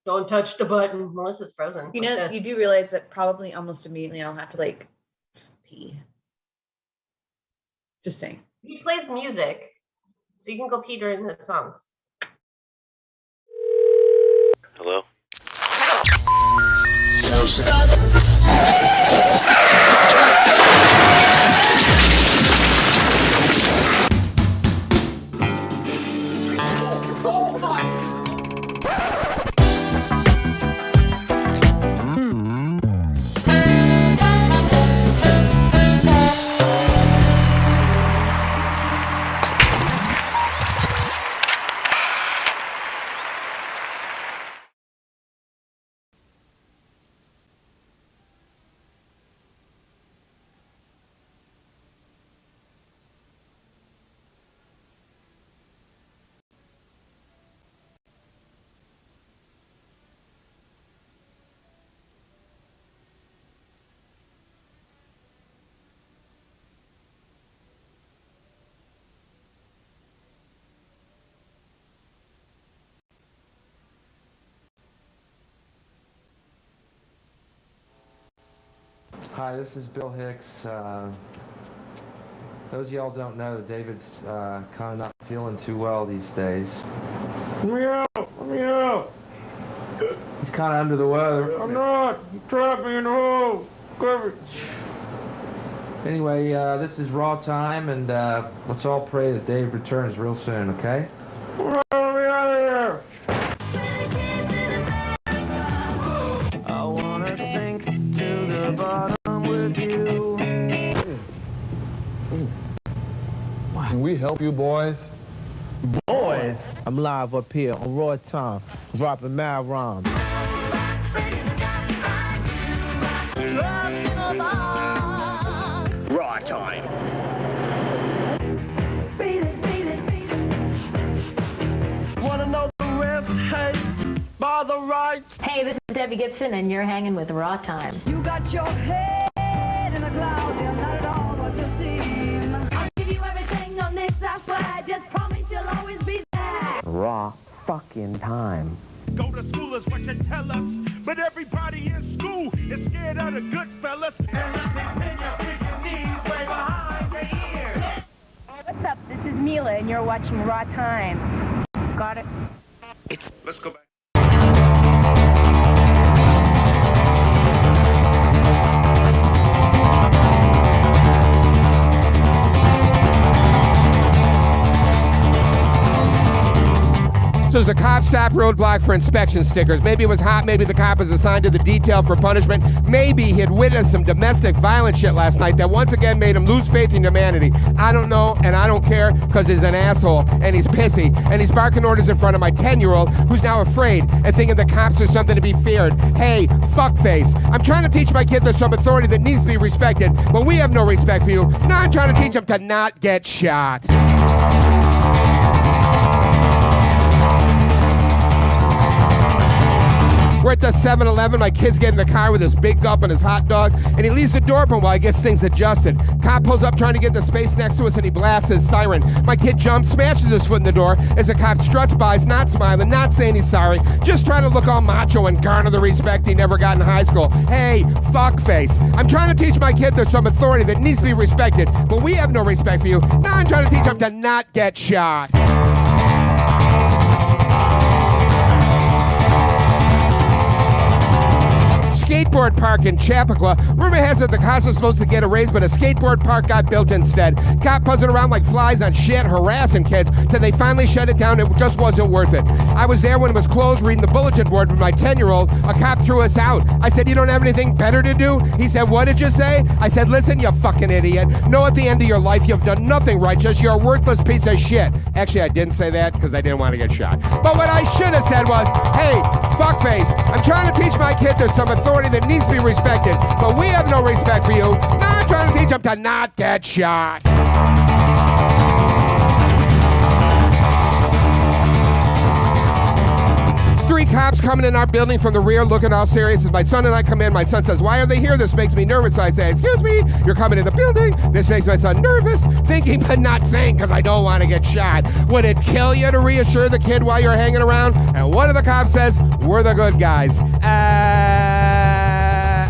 Don't touch the button. Melissa's frozen. You know, you do realize that probably almost immediately I'll have to like pee. Just saying. He plays music, so you can go pee during the songs. Hello? Hi, this is Bill Hicks. Those of y'all don't know, David's kind of not feeling too well these days. Let me out! Let me out! He's kind of under the weather. I'm not! You trapped me in the hole! Cover. Anyway, this is rAwTiME, and let's all pray that Dave returns real soon, okay? Let me out of here! I wanna sink to the bottom. Can we help you, boys? Boys, I'm live up here on rAwTiME, dropping mad rhymes. rAwTiME. Wanna know the rest? Hey, by the right. Hey, this is Debbie Gibson, and you're hanging with rAwTiME. You got your head in a cloud, you're not at all what you seem. I'll give you everything on this, I swear. Just promise you'll always be there. Raw fucking time. Go to school is what you tell us, but everybody in school is scared of the good fellas. Everything's in your knees, way behind your ears. What's up? This is Mila, and you're watching rAwTiME. Got it? Let's go back. So there's a cop stop roadblock for inspection stickers. Maybe it was hot, maybe the cop was assigned to the detail for punishment. Maybe he had witnessed some domestic violence shit last night that once again made him lose faith in humanity. I don't know, and I don't care, because he's an asshole, and he's pissy, and he's barking orders in front of my 10-year-old who's now afraid and thinking the cops are something to be feared. Hey, fuckface. I'm trying to teach my kid there's some authority that needs to be respected, but we have no respect for you. Now I'm trying to teach him to not get shot. We're at the 7-Eleven, my kid's getting in the car with his big gulp and his hot dog, and he leaves the door open while he gets things adjusted. Cop pulls up trying to get the space next to us, and he blasts his siren. My kid jumps, smashes his foot in the door as the cop struts by, is not smiling, not saying he's sorry, just trying to look all macho and garner the respect he never got in high school. Hey, fuckface. I'm trying to teach my kid there's some authority that needs to be respected, but we have no respect for you. Now I'm trying to teach him to not get shot. Skateboard park in Chappaqua. Rumor has it the cost was supposed to get a raise, but a skateboard park got built instead. Cop buzzing around like flies on shit, harassing kids, till they finally shut it down. It just wasn't worth it. I was there when it was closed reading the bulletin board with my 10-year-old. A cop threw us out. I said, you don't have anything better to do? He said, what did you say? I said, listen, you fucking idiot. Know at the end of your life you've done nothing righteous. You're a worthless piece of shit. Actually, I didn't say that because I didn't want to get shot. But what I should have said was, hey, fuckface, I'm trying to teach my kid there's some authority that needs to be respected, but we have no respect for you. Now I'm trying to teach him to not get shot. 3 cops coming in our building from the rear looking all serious. As my son and I come in, my son says, "Why are they here? This makes me nervous." I say, "Excuse me, you're coming in the building." This makes my son nervous, thinking but not saying because I don't want to get shot. Would it kill you to reassure the kid while you're hanging around? And one of the cops says, "We're the good guys."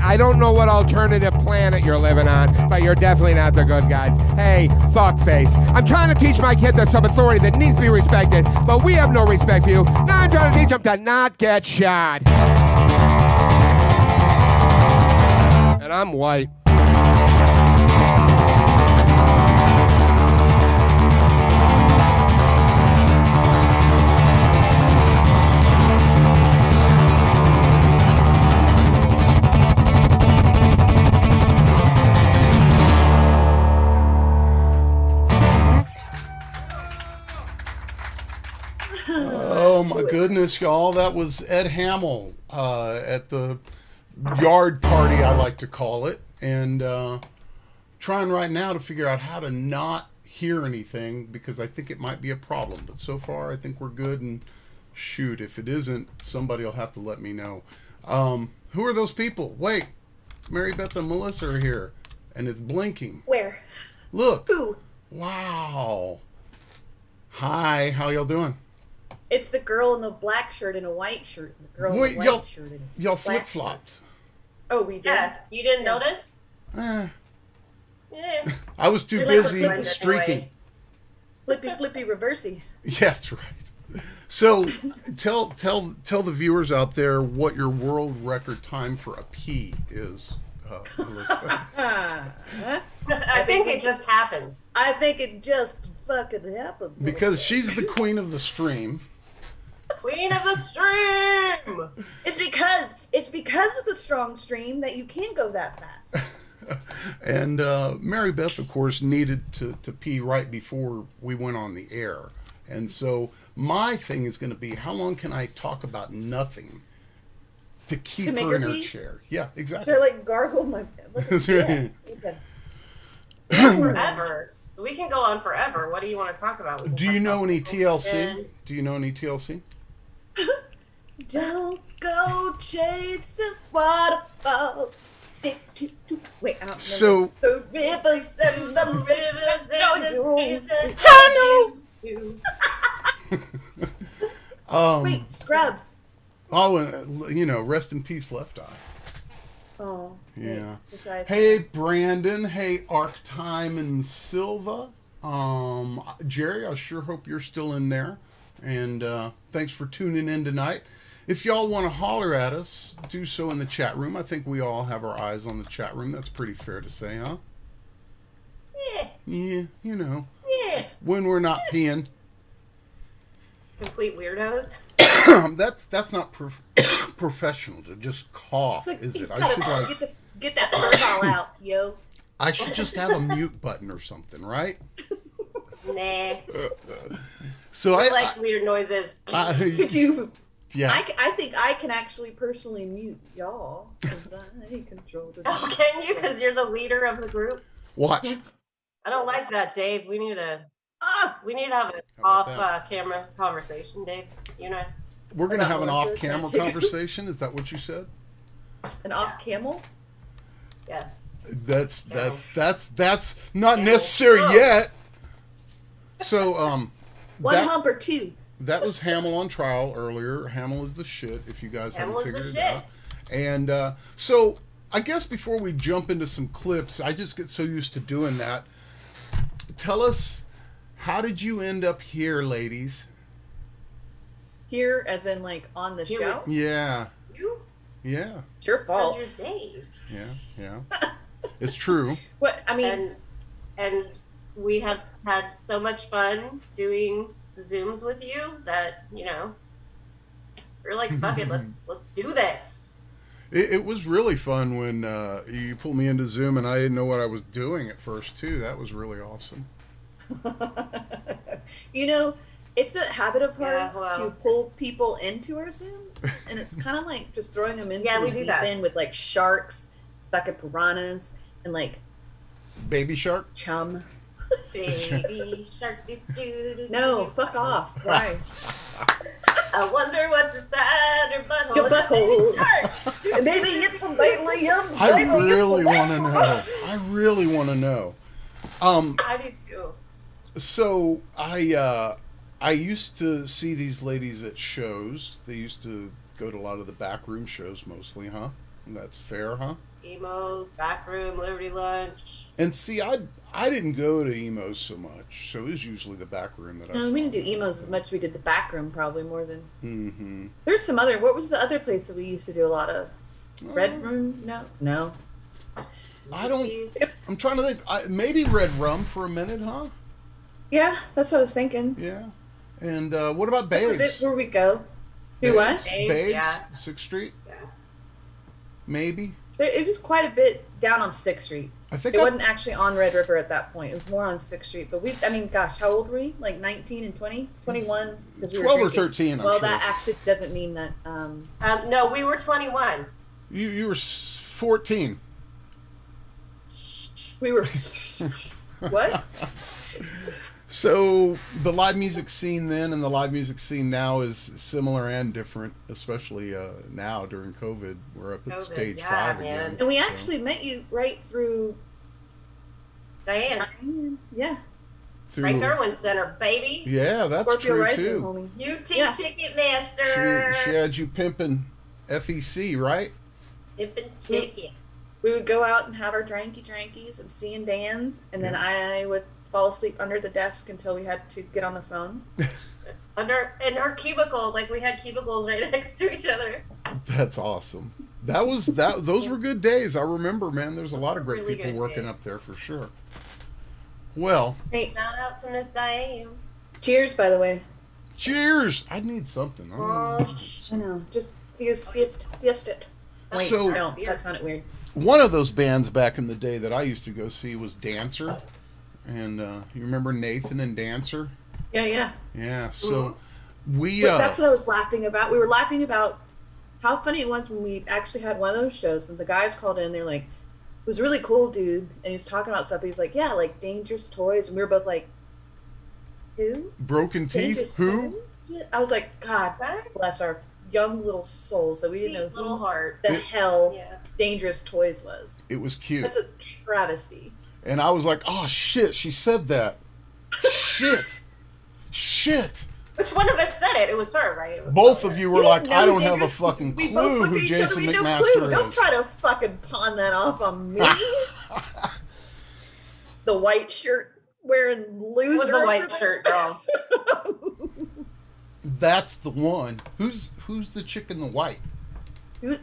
I don't know what alternative planet you're living on, but you're definitely not the good guys. Hey, fuckface. I'm trying to teach my kid there's some authority that needs to be respected, but we have no respect for you. Now I'm trying to teach him to not get shot. And I'm white. Oh my goodness, y'all. That was Ed Hamel at the yard party, I like to call it. And trying right now to figure out how to not hear anything because I think it might be a problem. But so far, I think we're good. And shoot, if it isn't, somebody will have to let me know. Who are those people? Wait, Marybeth and Melissa are here. And it's blinking. Where? Look. Who? Wow. Hi, how y'all doing? It's the girl in the black shirt and a white shirt. And the girl Wait, in the white shirt and y'all black flip-flopped. shirt. Oh, we did? Yeah, you didn't notice? Eh, Yeah. I was too You're like busy flipping streaking. Flippy, reversey. Yeah, that's right. So tell the viewers out there what your world record time for a pee is, Melissa. I think it just happened. I think it just fucking happened. Because she's the queen of the stream. Queen of the stream! It's because of the strong stream that you can't go that fast. And Marybeth, of course, needed to pee right before we went on the air. And so my thing is going to be, how long can I talk about nothing to keep her in her chair? Yeah, exactly. They're like gargle my... That's right. Forever. We can go on forever. What do you want to talk about? Do you know any TLC? Do you know any TLC? Don't go chasing waterfalls. Stick to... Wait, I don't know. So... The rivers and the rivers that know you. Wait, Scrubs. Oh, rest in peace, Left Eye. Oh. Yeah. Besides Hey, Brandon. Hey, RAwTiME and Silva. Jerry, I sure hope you're still in there. And thanks for tuning in tonight. If y'all want to holler at us, do so in the chat room. I think we all have our eyes on the chat room. That's pretty fair to say, huh? Yeah. Yeah, Yeah. when we're not peeing. Complete weirdos. That's not professional to just cough, is it? I should get that bird all out, yo. I should just have a mute button or something, right? Nah. So I like weird noises. Yeah. I think I can actually personally mute y'all because I control this. Oh, can you? Because you're the leader of the group. Watch. I don't like that, Dave. We need to have an off-camera conversation, Dave. You know. We're gonna have an off-camera conversation. Is that what you said? An off-camel? Yes. That's not necessary yet. So one hump or two. That was HAMELL on Trial earlier. HAMELL is the shit. If you guys haven't figured it out. And so I guess before we jump into some clips, I just get so used to doing that. Tell us, how did you end up here, ladies? Here, as in like on the show? Yeah. You? Yeah. It's your fault. You're Dave. Yeah. It's true. What I mean, and we have had so much fun doing Zooms with you that we're like, fuck it, let's do this. It was really fun when you pulled me into Zoom and I didn't know what I was doing at first too. That was really awesome. It's a habit of ours to pull people into our Zooms, and it's kind of like just throwing them into the deep end with like sharks, bucket piranhas, and like baby shark chum. Baby shark, No, fuck off. Why? I wonder what's inside her butthole. Your butthole. Maybe it's a lately. I really want to know. I really want to know. I do too. So I used to see these ladies at shows. They used to go to a lot of the backroom shows mostly, huh? That's fair, huh? Emos, backroom, Liberty Lunch. And see, I didn't go to emos so much, so it was usually the back room that I saw. We didn't do emos as much as we did the back room, probably more than... Mm-hmm. There's some other... What was the other place that we used to do a lot of? Red Room? No. I don't... I'm trying to think. Maybe Red Rum for a minute, huh? Yeah, that's what I was thinking. Yeah. And what about Babes? Where we go? Do what? Babes? Yeah. 6th Street? Yeah. Maybe? It was quite a bit down on 6th Street. I think it wasn't actually on Red River at that point. It was more on 6th Street. But gosh, how old were we? Like 19 and 20? 21? 12 or 13, I'm well, sure. that actually doesn't mean that. No, we were 21. You were 14. We were... What? So the live music scene then and the live music scene now is similar and different, especially now during COVID. We're up at stage 5 again. And we actually met you right through Diane. Yeah. Through Frank Irwin Center, baby. Yeah, that's Scorpio true Rising, too. Homie. UT Yeah. Ticketmaster. She had you pimping FEC, right? Pimping ticket. We would go out and have our drankies and see and dance, and then I would fall asleep under the desk until we had to get on the phone. In our cubicle, like we had cubicles right next to each other. That's awesome. Those were good days. I remember, man. There's a lot of great people working up there for sure. Well, hey, shout out to Miss Diane. Cheers, by the way. Cheers. I need something. I know. Just fist it. Wait, So- no, that sounded weird. One of those bands back in the day that I used to go see was DANCYR. And you remember Nathan and DANCYR? Yeah. Yeah. So we. That's what I was laughing about. We were laughing about how funny it was when we actually had one of those shows and the guys called in. They're like, "It was really cool, dude," and he was talking about stuff. He was like, "Yeah, like Dangerous Toys," and we were both like, "Who? Broken Teeth? Dangerous Who? Toys? I was like, God bless our young little souls that we didn't know Little heart. the hell Dangerous Toys was. It was cute. That's a travesty. And I was like, oh, shit, she said that. Shit. Which one of us said it? It was her, right? It was Both her. of you were like, I don't have a fucking We clue both looked who at each other, Jason we had no McMaster clue. is. Don't try to fucking pawn that off on me. The white shirt wearing loser. It was the white shirt, girl. That's the one. Who's the chick in the white? That's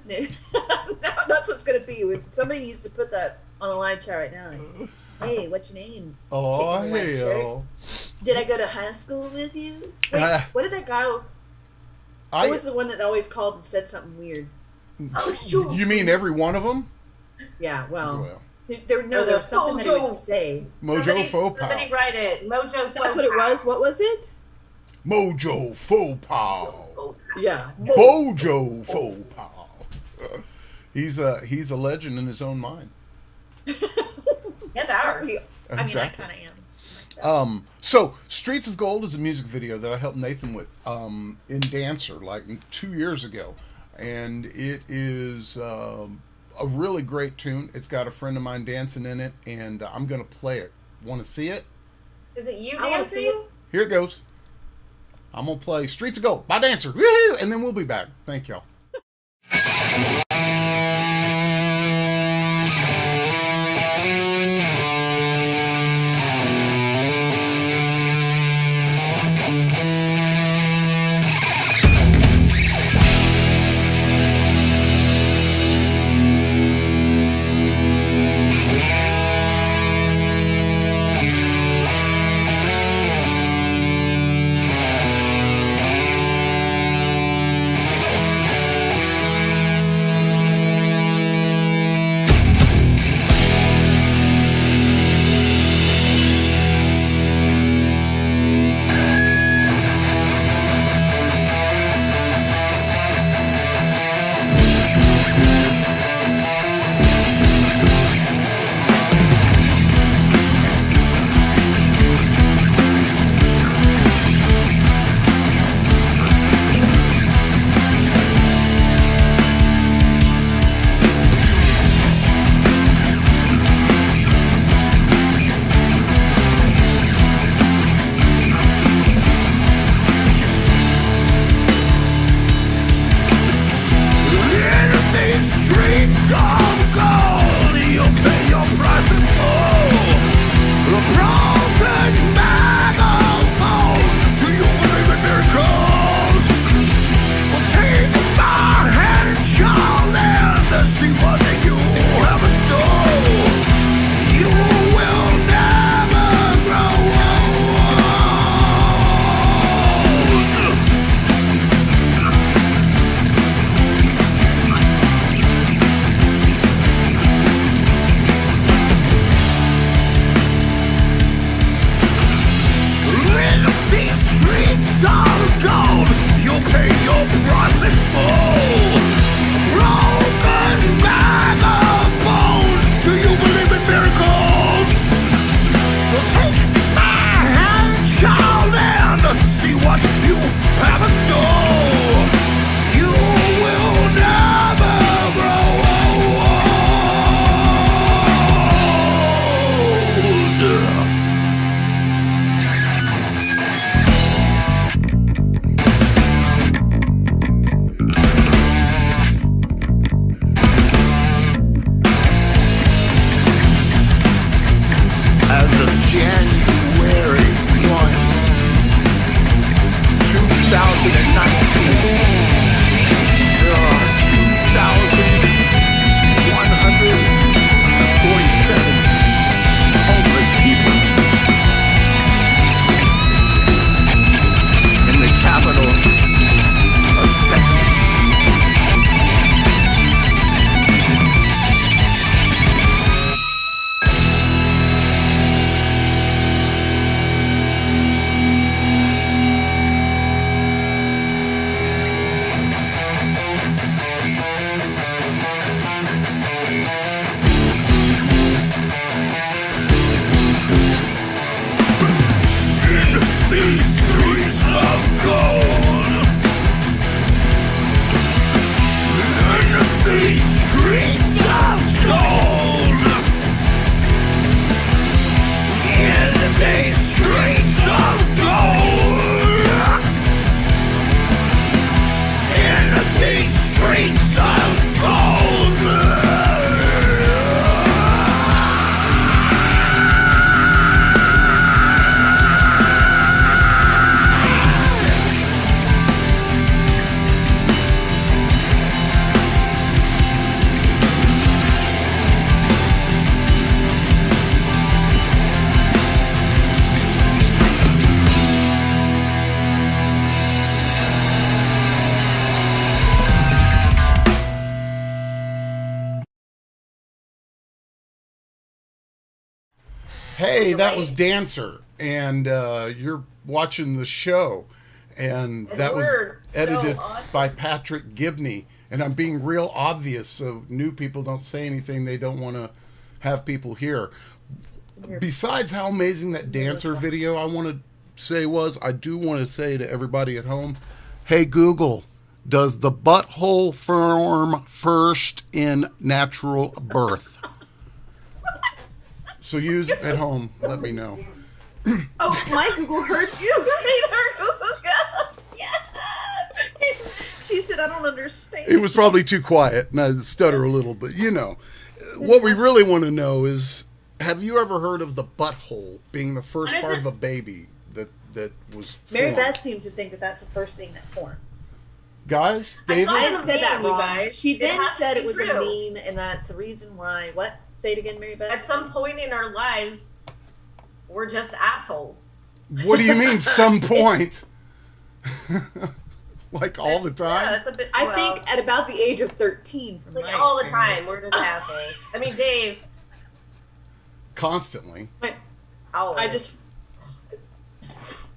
what it's gonna be. Somebody needs to put that on the live chat right now. Like, hey, what's your name? Oh, Chick in the white hell. shirt. Did I go to high school with you? Wait, what did that guy? Who was the one that always called and said something weird? You mean every one of them? Yeah, well. There was something that he would say. Mojo Faux Pas. Somebody write it. Mojo Faux Pas. That's what it was. What was it? Mojo Faux Pas. Yeah. Mojo Faux Pas. He's a legend in his own mind. And ours. Exactly. I kind of am. So Streets of Gold is a music video that I helped Nathan with in DANCYR like 2 years ago, and it is a really great tune. It's got a friend of mine dancing in it, and I'm gonna play it. Want to see it? Is it you I want to see dancing? it. Here it goes. I'm gonna play Streets of Gold by DANCYR. Woohoo! And then we'll be back. Thank y'all. streets of gold, you'll pay your price in full. A broken bag of bones. Do you believe in miracles? Well, take my hand, child, and see what you have in store. You will never grow old. In these streets of gold, you'll pay your price in full. Broken bag of bones. Do you believe in miracles? Well, take my hand, child, and see what you have in store. You will never grow old. As of January 1, 2019, there are 2,147 homeless people in the capital of Texas. These streets of gold. In these streets of gold. In these streets of gold. In these streets of gold. Hey, that was DANCYR, and you're watching the show, and that was edited by Patrick Gibney, and I'm being real obvious so new people don't say anything they don't want to have people hear. Besides how amazing that DANCYR video I want to say was, I do want to say to everybody at home, hey Google, does the butthole form first in natural birth? So use it at home. Let me know. Oh, my Google heard you. Yes. She said, I don't understand. It was probably too quiet, and I stutter a little, but you know. What we really want to know is, have you ever heard of the butthole being the first part of a baby that was formed? Marybeth seems to think that that's the first thing that forms. Guys, David? I didn't say that wrong. Guys. She then said it was a true. meme, and that's the reason why. What? Say it again, Marybeth. At some point in our lives, we're just assholes. What do you mean, some point? Like all the time? Yeah, that's a bit. I think at about the age of 13. From Like my all the experience. time, we're just assholes. I mean, Dave. Constantly. Always.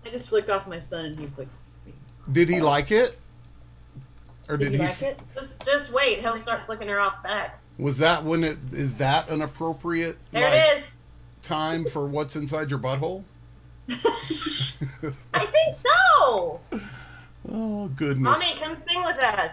I just flicked off my son, and he flicked me. Did he like it? Or Did he like it? Just wait. He'll start flicking her off back. Was that when it is that an appropriate There it is. time for what's inside your butthole? I think so. Oh goodness. Mommy, come sing with us.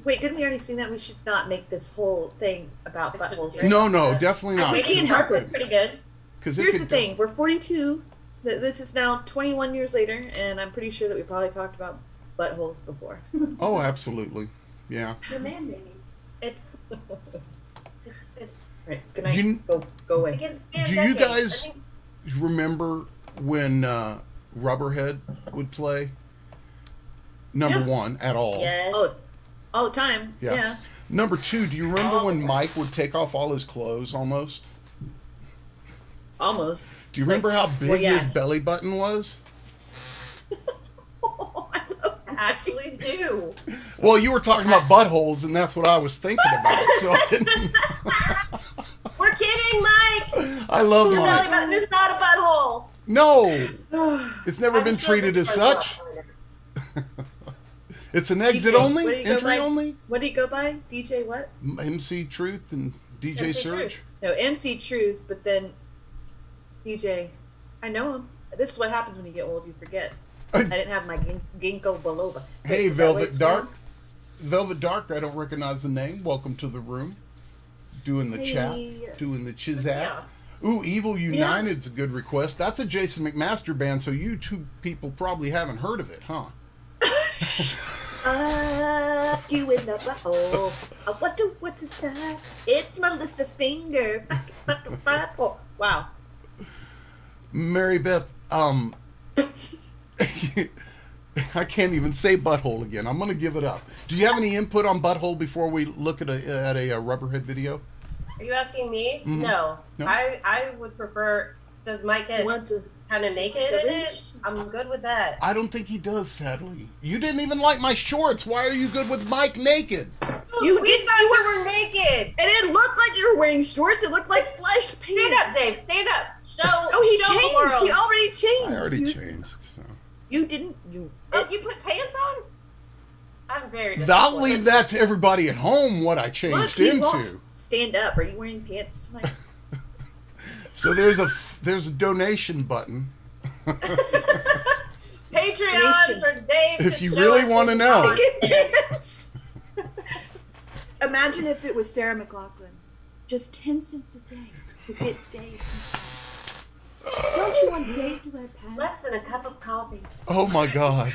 Wait, didn't we already sing that? We should not make this whole thing about buttholes, right? No, definitely not. We can't help it. Pretty good. Here's the thing: we're 42. This is now 21 years later, and I'm pretty sure that we probably talked about buttholes before. Oh, absolutely. Yeah. The man baby. It's Right, good night. Go away. Do you guys remember when Rubberhead would play? Number one, at all. Yes. Oh, all the time. Yeah. Number two, do you remember when Mike would take off all his clothes almost? Almost. Do you remember how big his belly button was? I actually do. Well, you were talking about buttholes, and that's what I was thinking about. So I didn't... We're kidding, Mike. I love Your Mike. belly button is not a butthole. No, it's never been treated as such. It's an exit only, entry only. What do you go by? DJ what? MC Truth and DJ MC Surge. Truth. No, MC Truth, but then DJ. I know him. This is what happens when you get old. You forget. I didn't have my ginkgo biloba. Hey, Velvet Dark. Velvet Dark, I don't recognize the name. Welcome to the room. Doing the chat. Doing the chizat. Ooh, Evil United's a good request. That's a Jason McMaster band, so you two people probably haven't heard of it, huh? You in the butthole. I wonder what's inside. It's Melissa's finger. Wow. Marybeth, I can't even say butthole again. I'm going to give it up. Do you have any input on butthole before we look at a Rubberhead video? Are you asking me? Mm-hmm. No. No? I would prefer. Does Mike get kind of naked in it? I'm good with that. I don't think he does, sadly. You didn't even like my shorts. Why are you good with Mike naked? You were naked. It didn't look like you were wearing shorts. It looked like flesh pants. Stand up, Dave. Stand up. Show. Oh, he show the changed. world. He already changed. I already changed. So. You didn't. You put pants on? I'm very disappointed. I'll leave that to everybody at home what I changed Look, he into. won't stand up. Are you wearing pants tonight? So there's a donation button. Patreon for Dave. If you really want to know. Imagine if it was Sarah McLachlan. Just 10 cents a day to get Dave some pants. Don't you want Dave to wear pants? Less than a cup of coffee. Oh my God.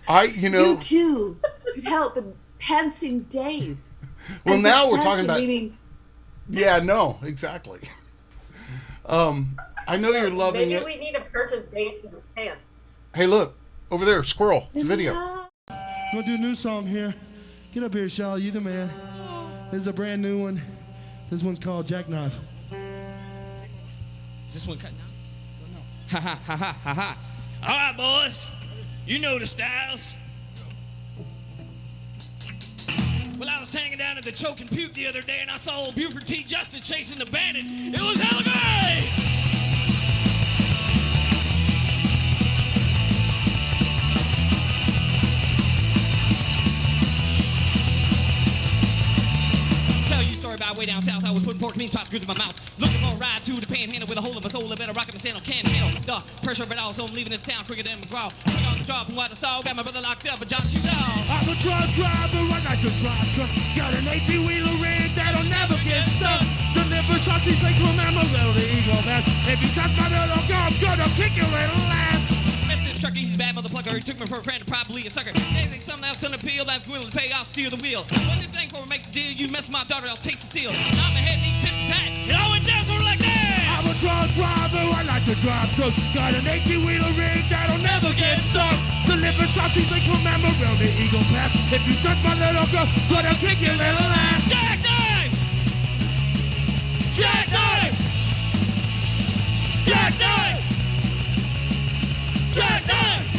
You too could help in pantsing Dave. Well, and now we're talking about. meaning, Yeah, no, exactly. I know you're loving Maybe it. we need to purchase Dave some pants. Hey, look over there, squirrel. It's a video. I'm gonna do a new song here. Get up here, Shal. You the man. This is a brand new one. This one's called Jackknife. Is this one cut now? No. Ha ha ha ha ha ha. All right, boys. You know the styles. Well, I was hanging down at the Choke and Puke the other day, and I saw old Buford T. Justin chasing the bandit. It was hella great! Tell you a story about way down south. I was putting pork meat spots in my mouth. Looking for a ride to the panhandle with a hole in my soul. I better rock my sandal, can't handle the pressure of it all. So I'm leaving this town quicker than McGraw. Quick on the draw from what I saw. Got my brother locked up, but John shoots out. I'm a truck driver, I like to drive truck. Got an 18-wheeler rig that'll never get stuck. Deliver sausages like to a Amarillo, the Eagle Pass. If you touch my little girl, I'm gonna kick your little ass. Met this trucker, he's a bad motherfucker. He took me for a friend, probably a sucker. They think something else on appeal, that's willing to pay, I'll steer the wheel. One thing for make the deal, you mess with my daughter, I'll taste the steel. Now my head needs tip tat. It all went down sort of like that. I'm a truck driver, I like to drive truck. Got an 18-wheeler rig that'll never get stuck. Deliver sausages like from Amarillo, the Eagle Pass. If you touch my little girl, gonna kick your little ass. Jackknife! Jackknife! Jackknife! Jackknife!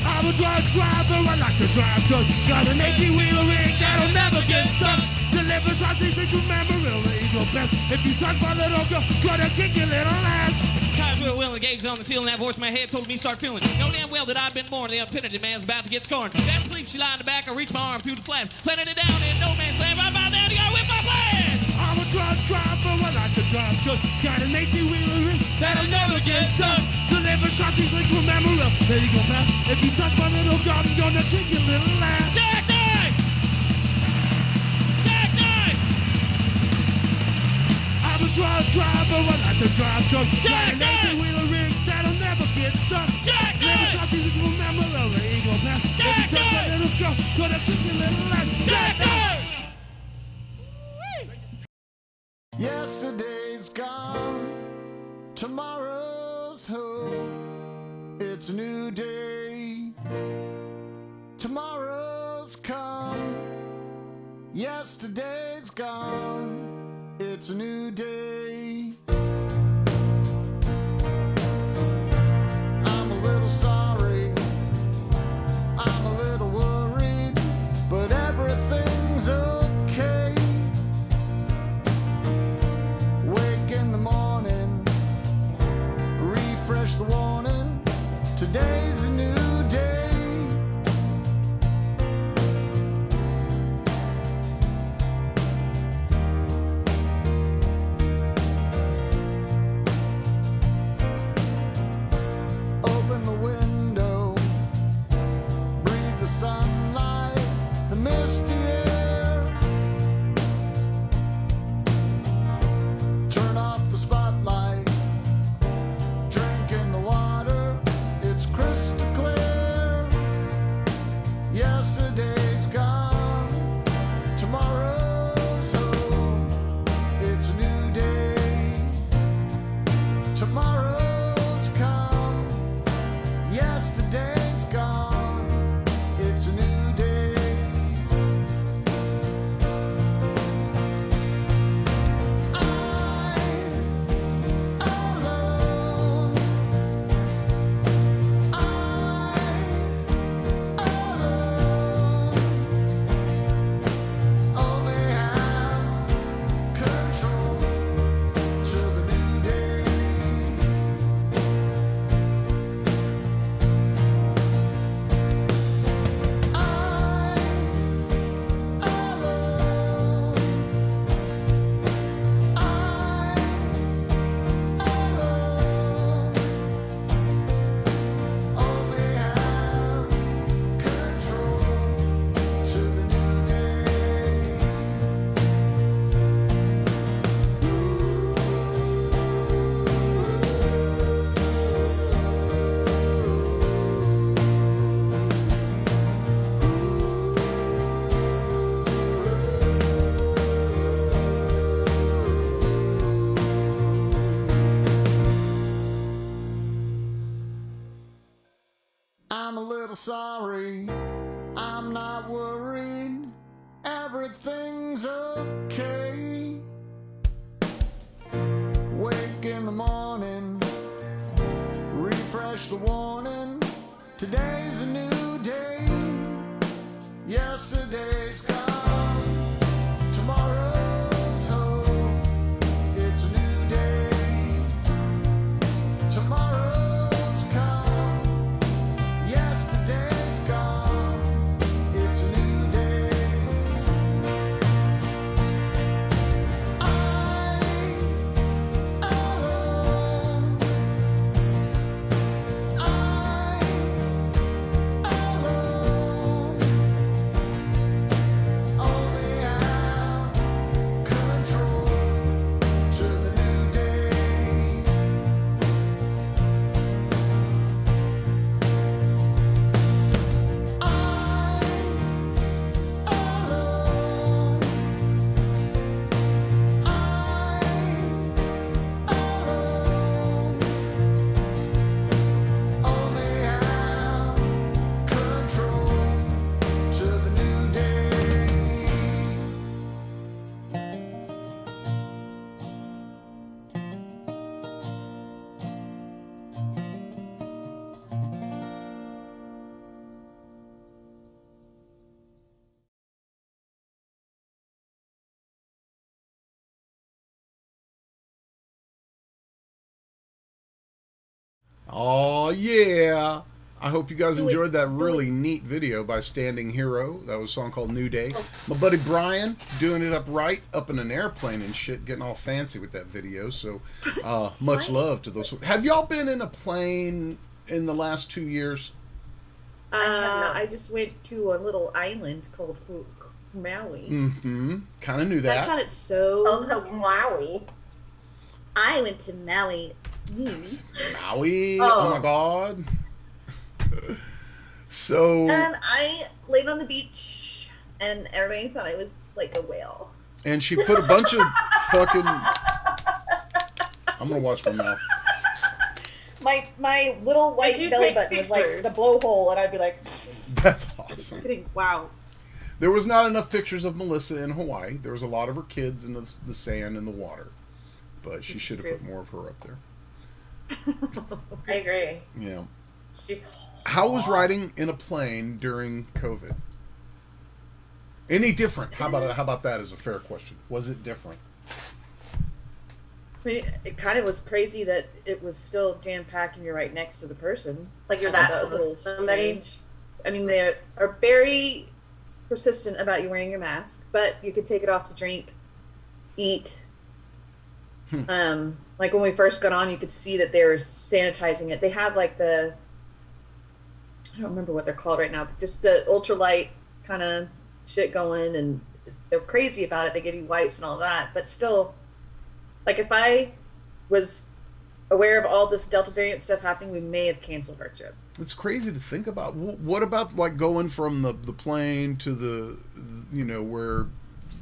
I'm a truck driver, I like to drive truck. Got an 18-wheeler rig that'll never get stuck. Deliver sausages like from Amarillo, the Eagle Pass. If you touch my little girl, gonna kick your little ass. Tires were well engaged on the ceiling. That voice in my head told me start feeling. Know damn well that I'd been born. The unpenitent man's about to get scorned. That sleep, she lied in the back. I reached my arm through the flap. Planted it down in no man's land. Right about now, you gotta whip my plan. I'm a truck driver, I like to drive truck. Got an 18-wheeler rig that'll never get stuck. Deliver sausages like from Amarillo, there you go, pal. If you touch my little girl, I'm gonna kick your little ass. Jackknife! Jackknife! I'm a truck driver, I like to drive truck. Got an Jackknife! 18-wheeler rig that'll never get stuck. Jackknife! Deliver sausages from Amarillo, there you go, pal. If you touch my little girl, Gonna kick your little ass. Jackknife! Yesterday's gone, tomorrow's home. It's a new day. Tomorrow's come, yesterday's gone. It's a new day. I'm a little sorry, I'm a little worried, but everything's okay. Wake in the morning, refresh the warning. Today's a new day. Open the window, breathe the sunlight, the misty air. Turn off the spotlight, drink in the water, it's crystal clear. Yesterday's gone, tomorrow's home. It's a new day. Tomorrow's come, yesterday's gone. It's a new day. I'm alone. Only have control to the new day. Only have control to the new day. I'm a little sorry, I'm not worried, everything's okay. Wake in the morning, refresh the warning, today's a new day. Yesterday's gone, tomorrow's home. It's a new day. Tomorrow's come, yesterday's gone. It's a new day. I'm alone. I'm alone. Only have control to the new day. I'm alone. Only have control to the new day. Oh yeah. I hope you guys enjoyed that really neat video by Standing Hero. That was a song called New Day. My buddy Brian doing it up right, up in an airplane and shit, getting all fancy with that video. So much love to those. Have y'all been in a plane in the last 2 years? I just went to a little island called Maui. Mm-hmm. Kind of knew that. That sounded so... Oh, no, Maui. I went to Maui. Maui? Oh my God. So. And I laid on the beach, and everybody thought I was like a whale. And she put a bunch of fucking. I'm gonna watch my mouth. My little white belly button was like the blowhole, and I'd be like. That's awesome. Kidding. Wow. There was not enough pictures of Melissa in Hawaii. There was a lot of her kids in the sand and the water, but she should have put more of her up there. I agree. Yeah. She's How was riding in a plane during COVID? Any different? How about that as a fair question? Was it different? I mean, it kind of was crazy that it was still jam-packed and you're right next to the person. Like you're that was a close little to somebody. strange. I mean, they are very persistent about you wearing your mask, but you could take it off to drink, eat. Like when we first got on, you could see that they were sanitizing it. They have like I don't remember what they're called right now, but just the ultralight kind of shit going, and they're crazy about it. They give you wipes and all that, but still, like if I was aware of all this Delta variant stuff happening, we may have canceled our trip. It's crazy to think about. What about like going from the plane to the where you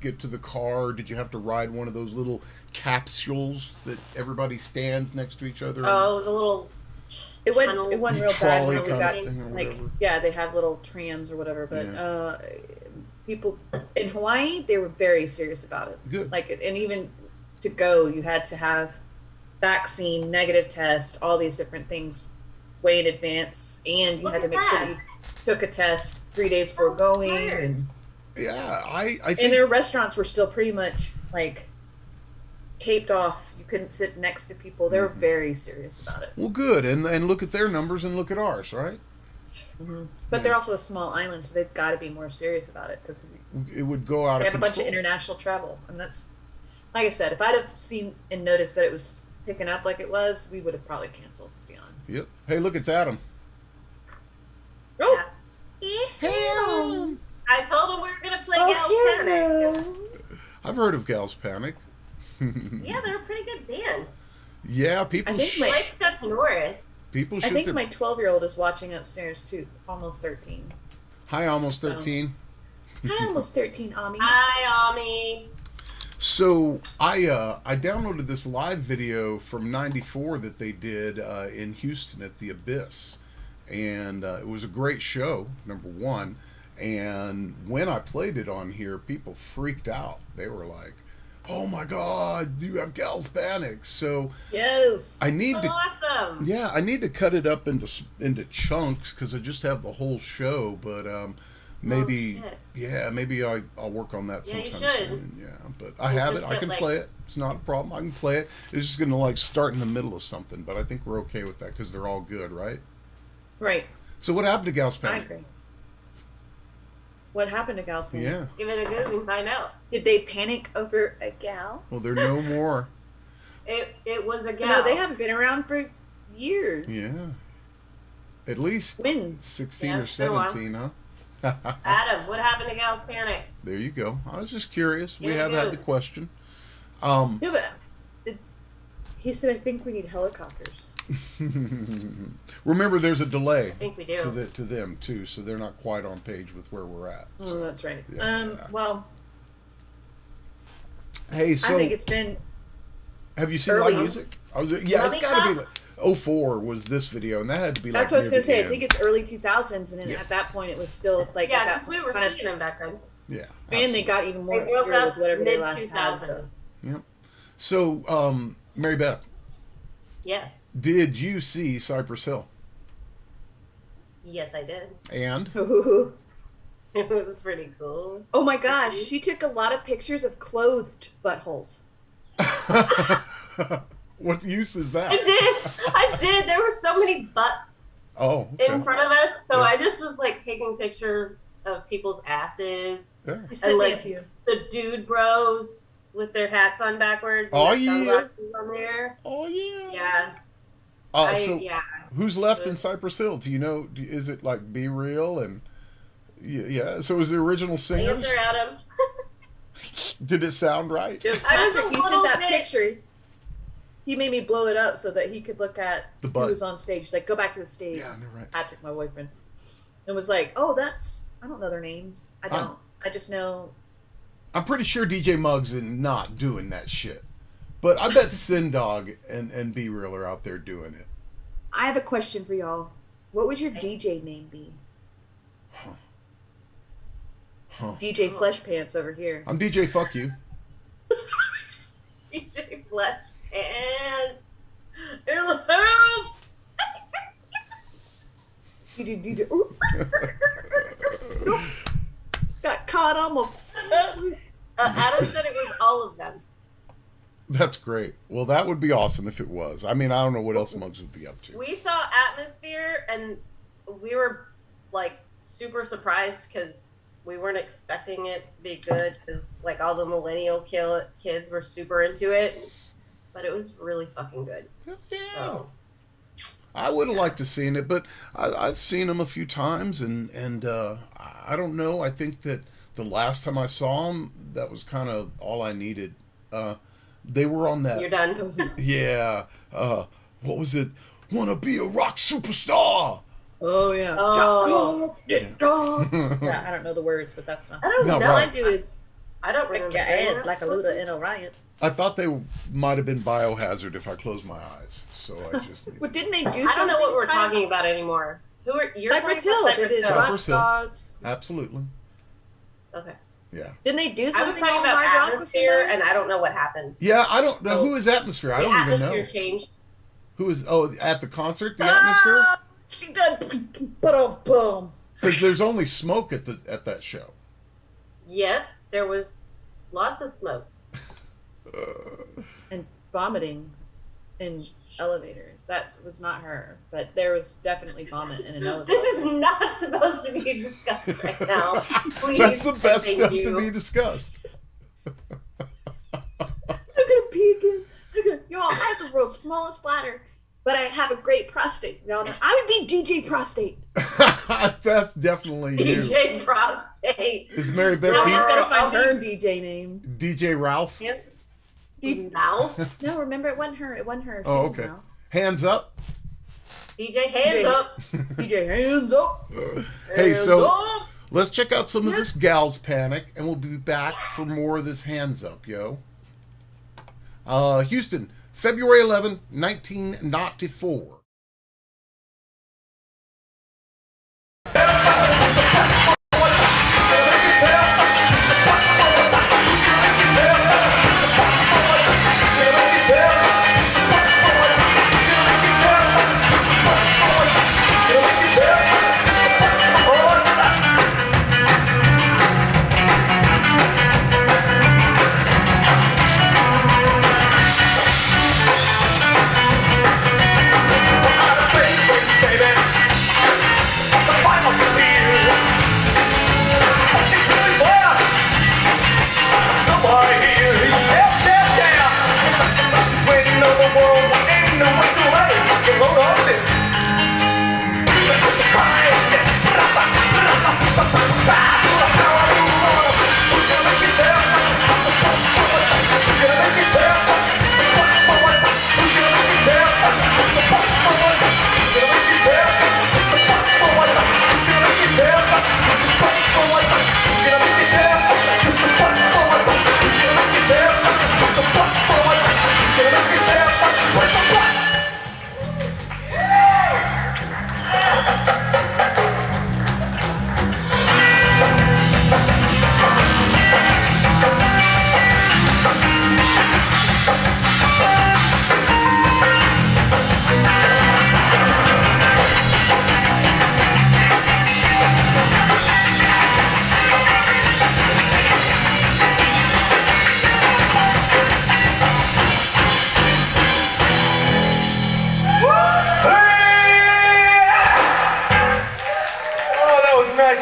get to the car? Did you have to ride one of those little capsules that everybody stands next to each other? Oh, the little. It wasn't real bad when we got like they have little trams or whatever, but people in Hawaii, they were very serious about it. Good. Like, and even to go, you had to have vaccine, negative test, all these different things way in advance, and you had to make sure you took a test 3 days before going. And yeah, I think. And their restaurants were still pretty much like taped off. You couldn't sit next to people. They were very serious about it. Well, good, and look at their numbers and look at ours, right? But they're also a small island, so they've got to be more serious about it because it would go out of control. They have a bunch of international travel, and that's like I said. If I'd have seen and noticed that it was picking up like it was, we would have probably canceled. To be honest. Yep. Hey, look, it's Adam. Oh. Hey, I told him we were gonna play Gals Panic. I've heard of Gals Panic. Yeah, they're a pretty good band. Yeah, people. I like Chuck Norris. People should. I think my 12-year-old is watching upstairs too. Almost 13. Hi, almost 13. Hi, almost 13, Ami. Hi, Ami. So I downloaded this live video from '94 that they did in Houston at the Abyss, and it was a great show. Number one, and when I played it on here, people freaked out. They were like, "Oh my God, you have Gals Panic!" So yes, I need to. Awesome. Yeah, I need to cut it up into chunks because I just have the whole show, but. Maybe, maybe I'll work on that sometime soon. Yeah, but I have it. I can play it. It's not a problem. I can play it. It's just going to like start in the middle of something, but I think we're okay with that because they're all good, right? Right. So what happened to Gals Panic? I agree. What happened to Gals Panic? Yeah. Give it a go and find out. Did they panic over a gal? Well, they're no more. It was a gal. No, they haven't been around for years. Yeah. At least 16 or 17, huh? Adam, what happened to Gals Panic? There you go. I was just curious. We Yeah, have had the question. Yeah, but he said, I think we need helicopters. Remember, there's a delay I think we do. to them, too, so they're not quite on page with where we're at. So. Oh, that's right. Yeah. Well, hey, so I think it's been. Have you seen live music? It's got to be like 04 was this video, and that had to be like. That's what I was going to say. I think it's early 2000s, and then at that point, it was still like. Yeah, at that because we were kind seeing them back then. Yeah. And they got even more They broke obscure up with whatever they mid- last had. 2000. Yep. So, Marybeth, Yes. did you see Cypress Hill? Yes, I did. And It was pretty cool. Oh my gosh, she took a lot of pictures of clothed buttholes. what use is that? I did. There were so many butts in front of us, so Yeah. I just was like taking pictures of people's asses. Yeah. You sent And me a like few. the dude bros with their hats on backwards. and Oh, their yeah. sunglasses on there. Oh yeah. Yeah. So yeah. who's left in Cypress Hill? Do you know? Is it like Be Real and yeah? So was the original singers? Answer, Adam. Did it sound right? Patrick, you sent little that bit. picture. He made me blow it up so that he could look at The who butt. was on stage. He's like, go back to the stage. Yeah, you're right. Patrick, my boyfriend. and was like, "Oh, that's I don't know their names. I don't. I just know." I'm pretty sure DJ Muggs is not doing that shit, but I bet Sin Dog and Be Real are out there doing it. I have a question for y'all. What would your DJ name be? DJ Flesh Pants over here. I'm DJ Fuck You. DJ Flesh Pants. In the house. Got caught almost. Adam said it was all of them. That's great. Well, that would be awesome if it was. I mean, I don't know what else Muggs would be up to. We saw Atmosphere, and we were like super surprised because we weren't expecting it to be good because like all the millennial kids were super into it, but it was really fucking good. Yeah. So. I would have liked to seen it, but I've seen them a few times, and I don't know. I think that the last time I saw them, that was kind of all I needed. They were on that. You're done. Yeah. What was it? Wanna be a rock superstar? Oh yeah. Oh. Yeah, I don't know the words, but that's fine. I don't know. Right. All I do is I don't remember. your ass like a Luda in a riot. I thought they might have been Biohazard if I closed my eyes, so I just. But didn't they do something? I don't know what we're talking about anymore. Who are you're Cypress talking Hill? about They did Hill. Rock Cypress Hill. Stars. Absolutely. Okay. Yeah. Didn't they do I was something talking on about Hard Rock with Atmosphere, somebody? and I don't know what happened. Yeah, I don't know who is Atmosphere. I don't even know. Atmosphere changed. Who is? Oh, at the concert, the Atmosphere. She done. Boom. Because there's only smoke at that show. Yep, there was lots of smoke. And vomiting in elevators. That was not her, but there was definitely vomit in an elevator. This is not supposed to be discussed right now. Please, That's the best thank stuff you. to be discussed. I'm gonna pee again. Y'all, I have the world's smallest bladder, but I have a great prostate. Y'all know I would be DJ Prostate. That's definitely you. DJ Prostate. Is Marybeth Now we just gotta I'll find her DJ name. DJ Ralph? Yep. Now? No, remember it wasn't her. It wasn't her. Oh, She was okay. Mouth. Hands up. DJ Hands Up. DJ Hands Up. Hey, Hands so up. let's check out some of this Gals Panic, and we'll be back for more of this Hands Up, yo. Houston, February 11, 1994.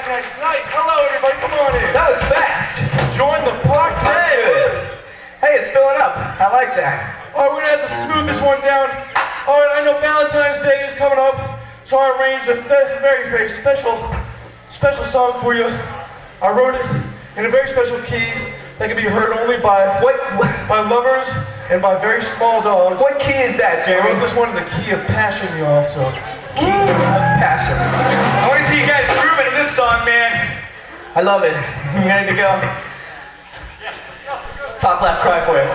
Nice. Hello, everybody. Come on in. That was fast. Join the party. Hey, it's filling up. I like that. All right, we're going to have to smooth this one down. All right, I know Valentine's Day is coming up, so I arranged a very, very special song for you. I wrote it in a very special key that can be heard only by lovers and by very small dogs. What key is that, Jeremy? I wrote this one in the key of passion, y'all, so key of passion. I want to see you guys grooving in this song, man. I love it. You ready to go? Top left, cry for you.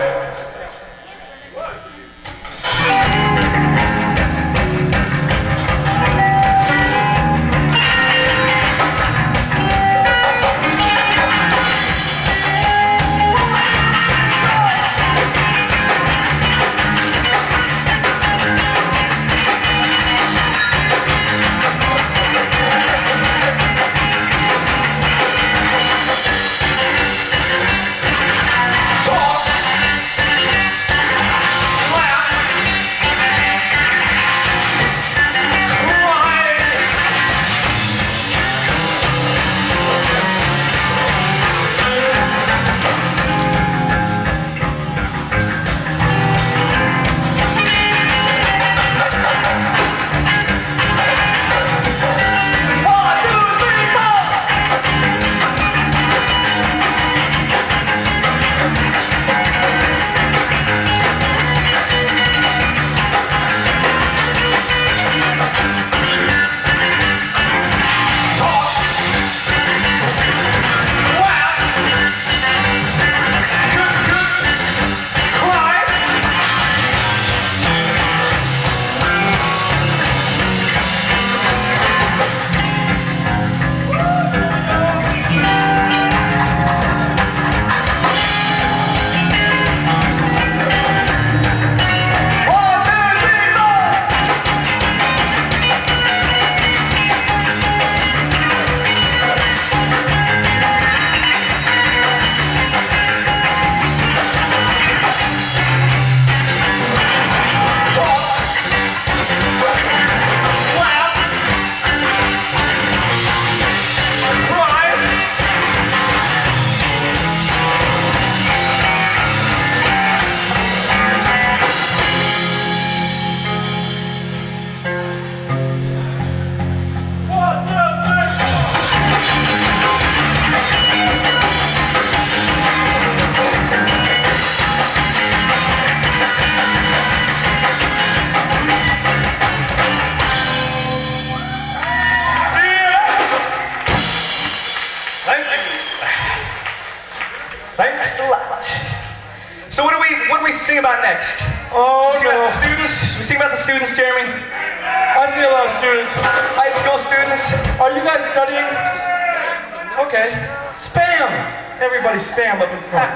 Thanks a lot. So what do we sing about next? Oh, no. About the students? Should we sing about the students, Jeremy? I see a lot of students. High school students. Are you guys studying? Okay. Spam. Everybody spam up in front.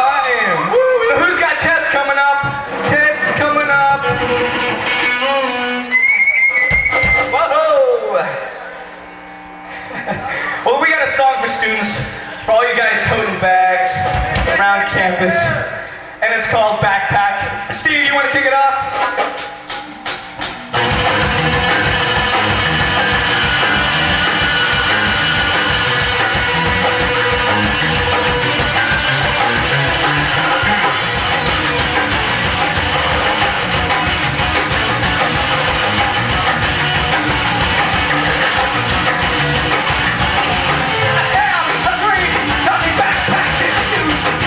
M-I-M. So who's got tests coming up? Tests coming up. Whoa. Well, we got a song for students. For all you guys toting bags around campus, and it's called Backpack. Steve, you want to kick it off?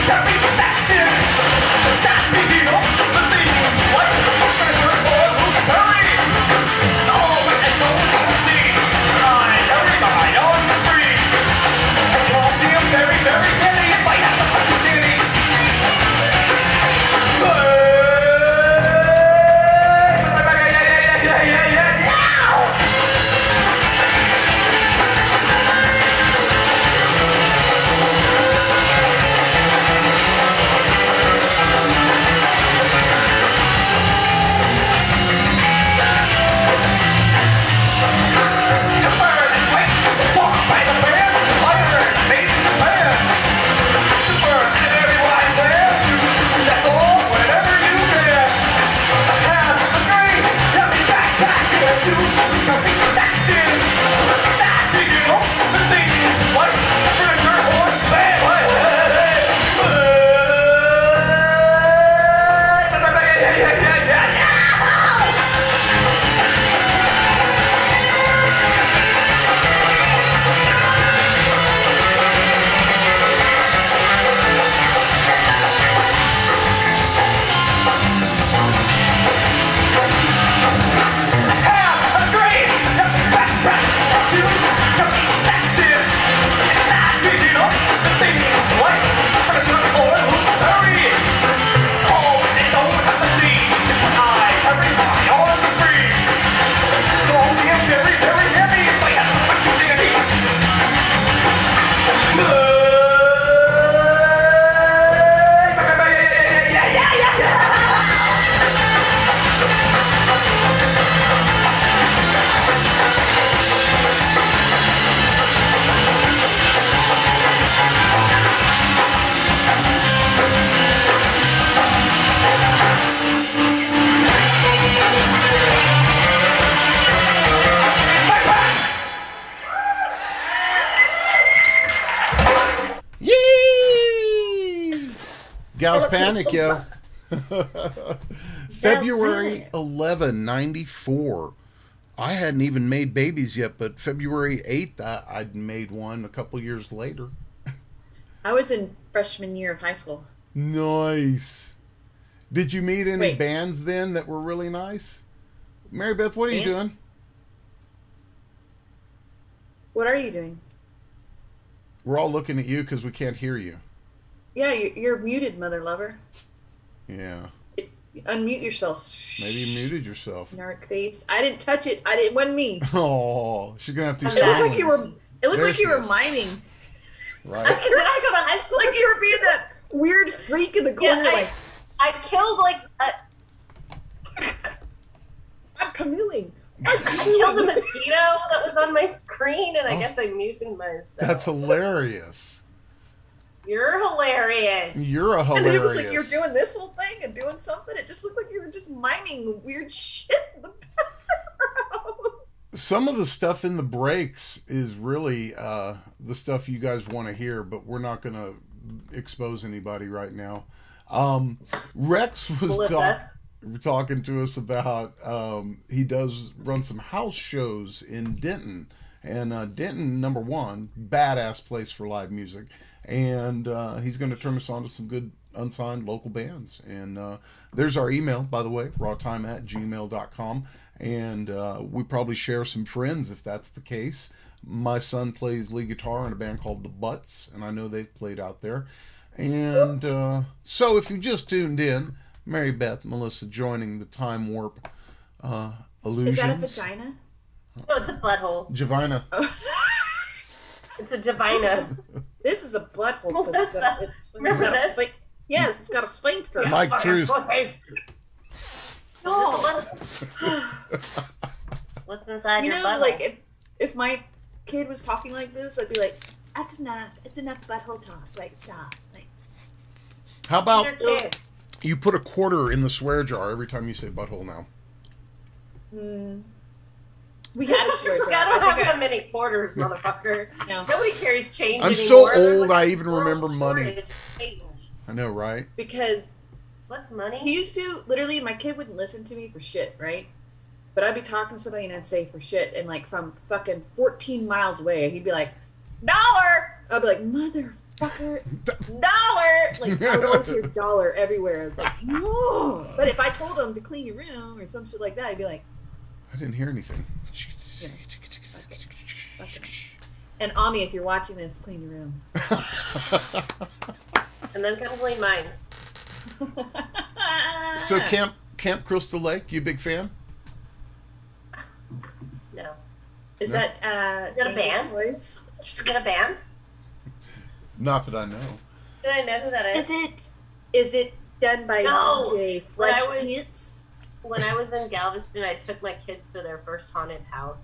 Tell me what that is. Stop me, you know, the thing is what? Gals Panic, yo. February 11, 94. I hadn't even made babies yet, but February 8th, I'd made one a couple years later. I was in freshman year of high school. Nice. Did you meet any bands then that were really nice? Marybeth, what are you doing? What are you doing? We're all looking at you because we can't hear you. Yeah, you're muted, mother lover. Yeah. Unmute yourself. Maybe you muted yourself. Narc face. I didn't touch it. It wasn't me. Oh, she's gonna have to. It looked like you were. It looked like you were miming. Right. Did I go to high school? Like you were being that weird freak in the corner. Yeah, like I killed like I'm canoeing. I killed a mosquito that was on my screen, and I guess I muted myself. That's hilarious. You're hilarious. You're a hilarious. And then it was like you're doing this whole thing and doing something. It just looked like you were just miming weird shit in the background. Some of the stuff in the breaks is really the stuff you guys want to hear, but we're not going to expose anybody right now. Rex was talking to us about he does run some house shows in Denton. And Denton, number one, badass place for live music. And he's going to turn us on to some good unsigned local bands. And there's our email, by the way, rawtime@gmail.com. And we probably share some friends if that's the case. My son plays lead guitar in a band called The Butts, and I know they've played out there. And so if you just tuned in, Marybeth, Melissa joining the Time Warp Illusions. Is that a vagina? No, it's a butthole. Javina. It's a Javina. This is a butthole. Remember this? Yes, it's got a sphincter. Mike Truth. No. What's inside You your know, butthole? like if my kid was talking like this, I'd be like, "That's enough. It's enough butthole talk. Right? Stop." Like, how about you put a quarter in the swear jar every time you say butthole now? We had a swear jar. I don't have that many quarters, motherfucker. No. Nobody carries change I'm anymore. so old, Like, I even remember money. I know, right? Because what's money? He used to literally. My kid wouldn't listen to me for shit, right? But I'd be talking to somebody and I'd say for shit, and like from fucking 14 miles away, he'd be like, $1. I'd be like, motherfucker, $1. Like I would always hear dollar everywhere. I was like, no. But if I told him to clean your room or some shit like that, he'd be like, I didn't hear anything. yeah. Okay. And Ami, if you're watching this, clean your room. And then come clean mine. So Camp Crystal Lake, you a big fan? No. Is No? that Is it a band? Voice? Is it a band? Not that I know. Did I know who that is? Is it done by No. DJ When I Flesh was- Pants? When I was in Galveston, I took my kids to their first haunted house.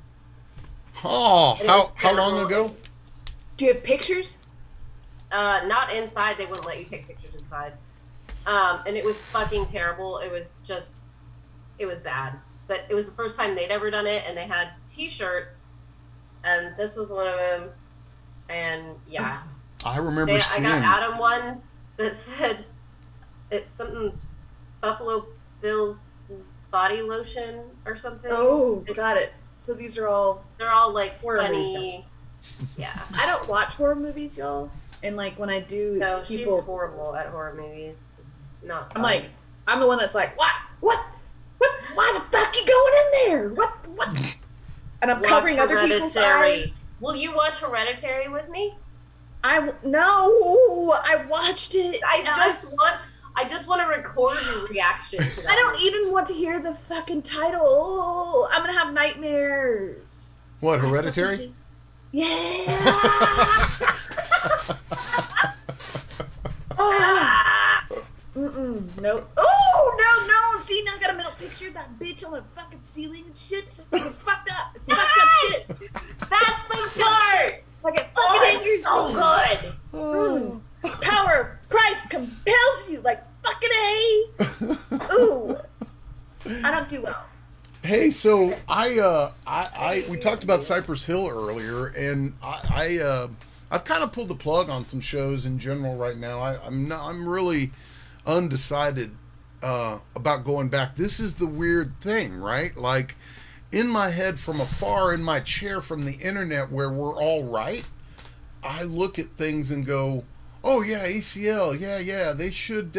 Oh, And it was how long terrible. ago? Do you have pictures? Not inside. They wouldn't let you take pictures inside. And it was fucking terrible. It was bad. But it was the first time they'd ever done it, and they had T-shirts, and this was one of them. And yeah, I remember I seeing. got Adam one that said it's something Buffalo Bill's body lotion or something. Oh, got it. So these are all They're all like horror funny. Yeah. I don't watch horror movies, y'all. And like when I do, No, people, she's horrible at horror movies. It's not. I'm fun. like, I'm the one that's like, what? Why the fuck you going in there? What? And I'm Watch covering other people's Hereditary. eyes. Will you watch Hereditary with me? No, I watched it. I just want to record your reaction to that. I don't even want to hear the fucking title. I'm gonna have nightmares. What, Hereditary? Yeah. No. Oh, no. See, now I got a mental picture of that bitch on the fucking ceiling and shit. It's fucked up. It's fucked up shit. That's the part. Like it Oh, fucking it's angers so me. Power of Christ compels you, like fucking A. Ooh. I don't do well. Hey, so we talked about Cypress Hill earlier, and I've kind of pulled the plug on some shows in general right now. I'm really undecided about going back. This is the weird thing, right? Like, in my head from afar, in my chair from the internet where we're all right, I look at things and go, oh yeah, ACL, yeah, they should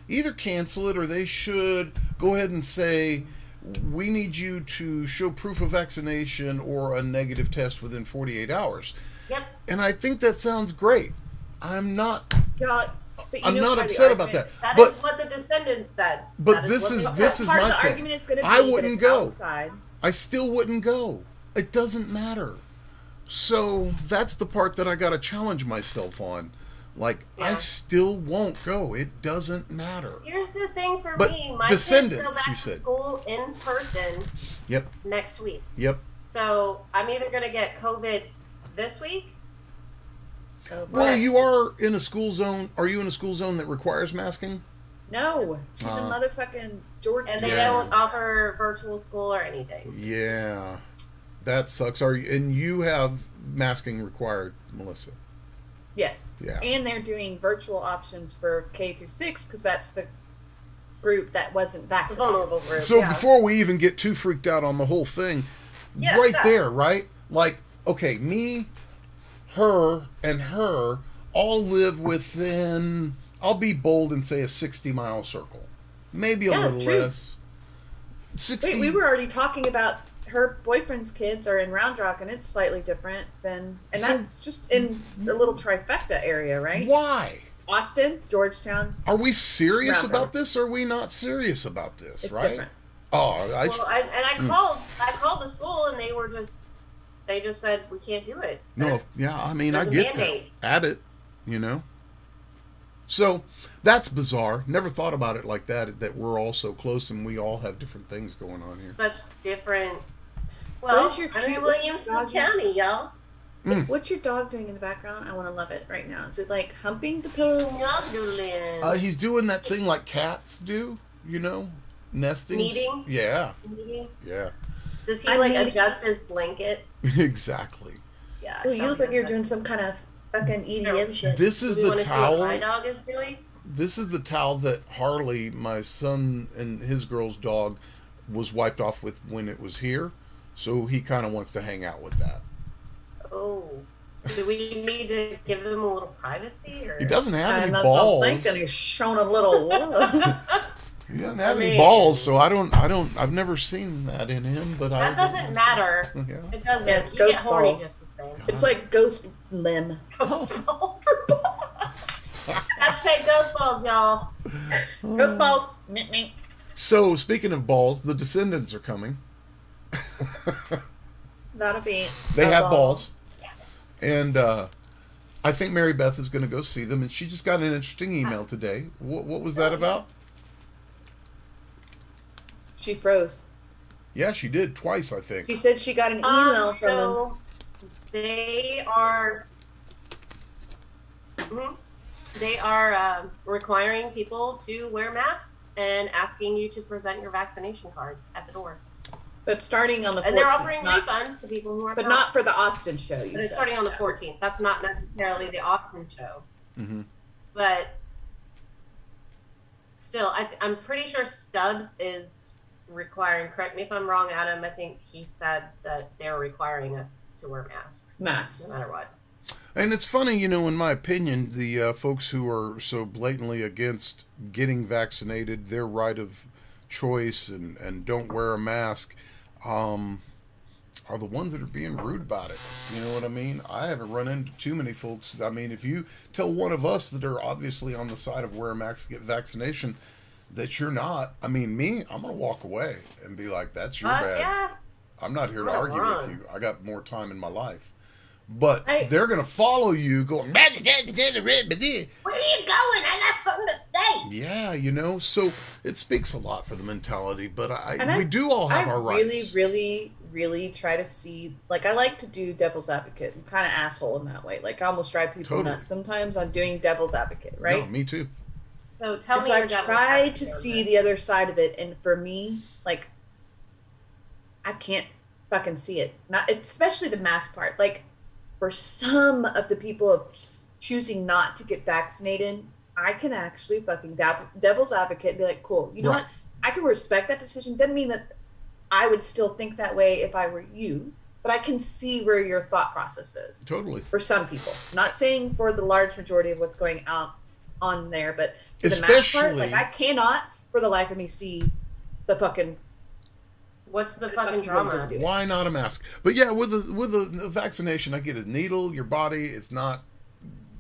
either cancel it or they should go ahead and say, we need you to show proof of vaccination or a negative test within 48 hours. Yep. And I think that sounds great. I'm not I'm not upset about that. That is what the descendants said. But this is part my of the thing. argument is going to be I that wouldn't it's go. outside. I still wouldn't go. It doesn't matter. So that's the part that I got to challenge myself on. Like, I still won't go. It doesn't matter. Here's the thing for But me. My descendants, kids go back you to said. school in person Yep. next week. Yep. So I'm either going to get COVID this week. Well, you are in a school zone. Are you in a school zone that requires masking? No, she's in motherfucking Georgia. And they don't offer virtual school or anything. Yeah. That sucks. And you have masking required, Melissa? Yes. Yeah. And they're doing virtual options for K through 6 because that's the group that wasn't vaccinated. Vulnerable group. So before we even get too freaked out on the whole thing, right there, right? Like, okay, me, her, and her all live within, I'll be bold and say a 60-mile circle. Maybe a little less. 60. Wait, we were already talking about her boyfriend's kids are in Round Rock, and it's slightly different than, and that's just in the little trifecta area, right? Why? Austin, Georgetown. Are we serious Round about Rock. this, or are we not serious about this, It's right? different. Oh, I called the school and they just said we can't do it. No, yeah, I mean, I There's a get that. mandate. Abbott, you know. So that's bizarre. Never thought about it like that. That we're all so close and we all have different things going on here. Such different. Well, What is your I'm in cute Williamson dog? County, y'all. What's your dog doing in the background? I want to love it right now. Is it like humping the pillow? He's doing that thing like cats do, you know, nesting. Kneading? Yeah, Kneading? yeah, Does he I'm like kneading. adjust his blankets? exactly. Yeah. Well, you look like you're doing some kind of fucking EDM shit. This is Do you the wanna see what my towel. dog is doing? This is the towel that Harley, my son and his girl's dog, was wiped off with when it was here. So he kind of wants to hang out with that. Oh. Do we need to give him a little privacy? Or? He doesn't have any that's balls. I'm thinking he's showing a little love. He doesn't have any balls, so I've never seen that in him. But That doesn't matter. Yeah. It doesn't. Yeah, it's You ghost get horny balls. just the same. It's like ghost limb. Hashtag ghost balls, y'all. Ghost balls. Meh, meh. So speaking of balls, the descendants are coming. That'll be. They a have ball. balls, and I think Marybeth is going to go see them. And she just got an interesting email today. What was that about? She froze. Yeah, she did twice, I think. She said she got an email from him. So they are. They are requiring people to wear masks and asking you to present your vaccination card at the door. But starting on the 14th. And they're offering not- refunds to people who are But not for the Austin show, you But it's said. starting on the 14th. That's not necessarily the Austin show. Mm-hmm. But still, I'm pretty sure Stubbs is requiring, correct me if I'm wrong, Adam, I think he said that they're requiring us to wear masks. Masks. No matter what. And it's funny, you know, in my opinion, the folks who are so blatantly against getting vaccinated, their right of choice and don't wear a mask, are the ones that are being rude about it. You know what I mean? I haven't run into too many folks. I mean, if you tell one of us that are obviously on the side of wear a mask, get vaccination, that you're not, I mean, me, I'm going to walk away and be like, that's your bad. Yeah. I'm not here to What a argue with run. you. I got more time in my life. But Hey. they're going to follow you going, Where are you going? I got something to say. yeah, you know, so it speaks a lot for the mentality, but And we do all have I our really, rights. really try to see, like, I like to do devil's advocate. I'm kind of asshole in that way. Like, I almost drive people Totally. nuts sometimes on doing devil's advocate, right? No, me too. So tell And me so I your devil's try advocate to over see it. the other side of it, and for me, like, I can't fucking see it. Not especially the mask part. Like, for some of the people of choosing not to get vaccinated, I can actually fucking devil's advocate and be like, cool, you know what? I can respect that decision. Doesn't mean that I would still think that way if I were you, but I can see where your thought process is. Totally. For some people. Not saying for the large majority of what's going on there, but for the mass part, like I cannot for the life of me see the fucking... What's the fucking drama? Why not a mask? But yeah, with a vaccination, I get a needle, your body, it's not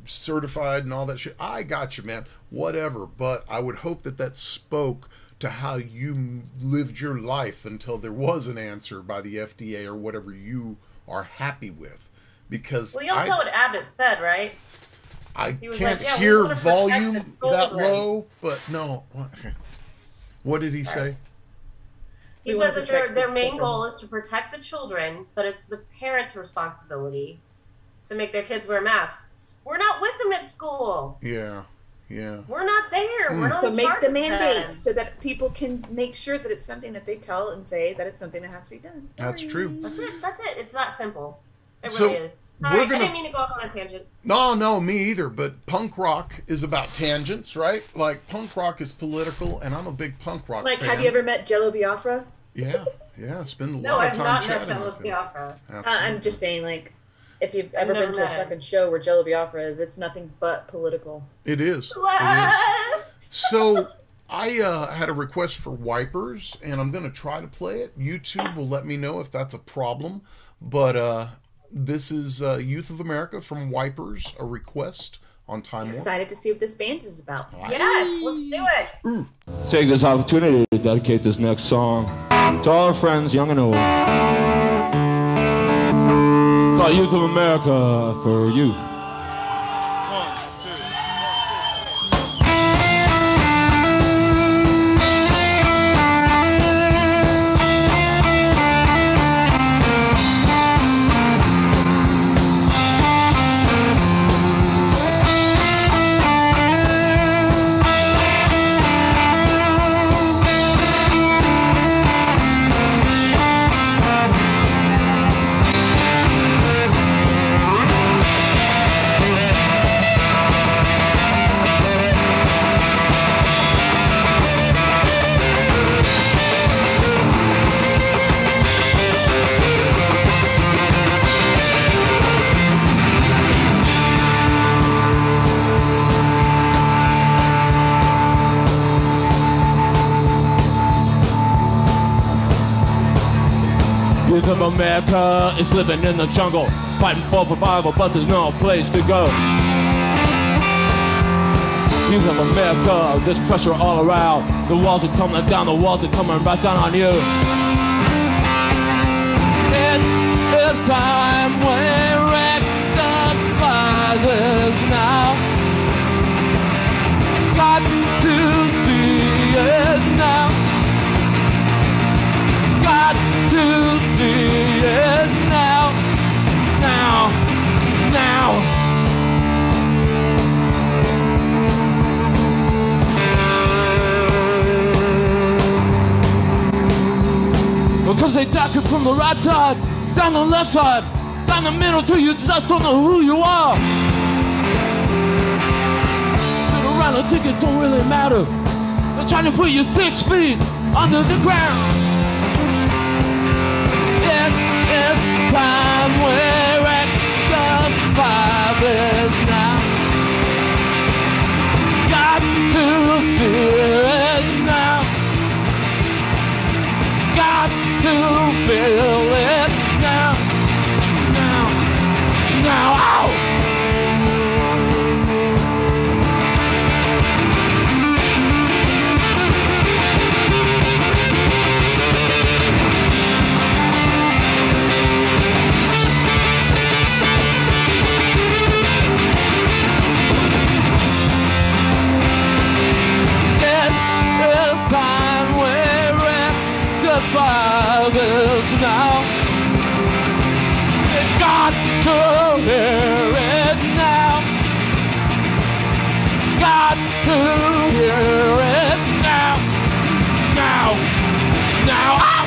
certified and all that shit. I got you, man. Whatever. But I would hope that spoke to how you lived your life until there was an answer by the FDA or whatever you are happy with. Because you also know what Abbott said, right? I can't hear volume that low, but no. What did he say? He said that their main goal is to protect the children, but it's the parents' responsibility to make their kids wear masks. We're not with them at school. Yeah. We're not there. We're not so make the mandate so that people can make sure that it's something that they tell and say that it's something that has to be done. Sorry. That's true. That's it. It's that simple. It really is. Sorry, I didn't mean to go off on a tangent. No, me either. But punk rock is about tangents, right? Like, punk rock is political, and I'm a big punk rock fan. Have you ever met Jello Biafra? Yeah. It's been a lot of time chatting with him. No, I've not met Jello Biafra. I'm just saying, like, if you've ever been to a fucking show where Jello Biafra is, it's nothing but political. It is. It is. So, I had a request for Wipers, and I'm going to try to play it. YouTube will let me know if that's a problem. But this is Youth of America from Wipers, a request on Time Warp. Excited to see what this band is about. Yes, let's do it. Ooh. Take this opportunity to dedicate this next song to all our friends, young and old. It's called Youth of America for you. Youth of America is living in the jungle, fighting for survival, but there's no place to go. Youth of America, there's pressure all around. The walls are coming down, the walls are coming right down on you. It is time we rectify this now. Got to see it now. Got to see it now. Now. Because they attack you from the right side, down the left side, down the middle too, you just don't know who you are. Sit around and think it don't really matter. They're trying to put you 6 feet under the ground. It is time we rectify this now. Got to see it now. Got to feel it now. Ow! This now. You got to hear it now. Got to hear it now. Now. Ow!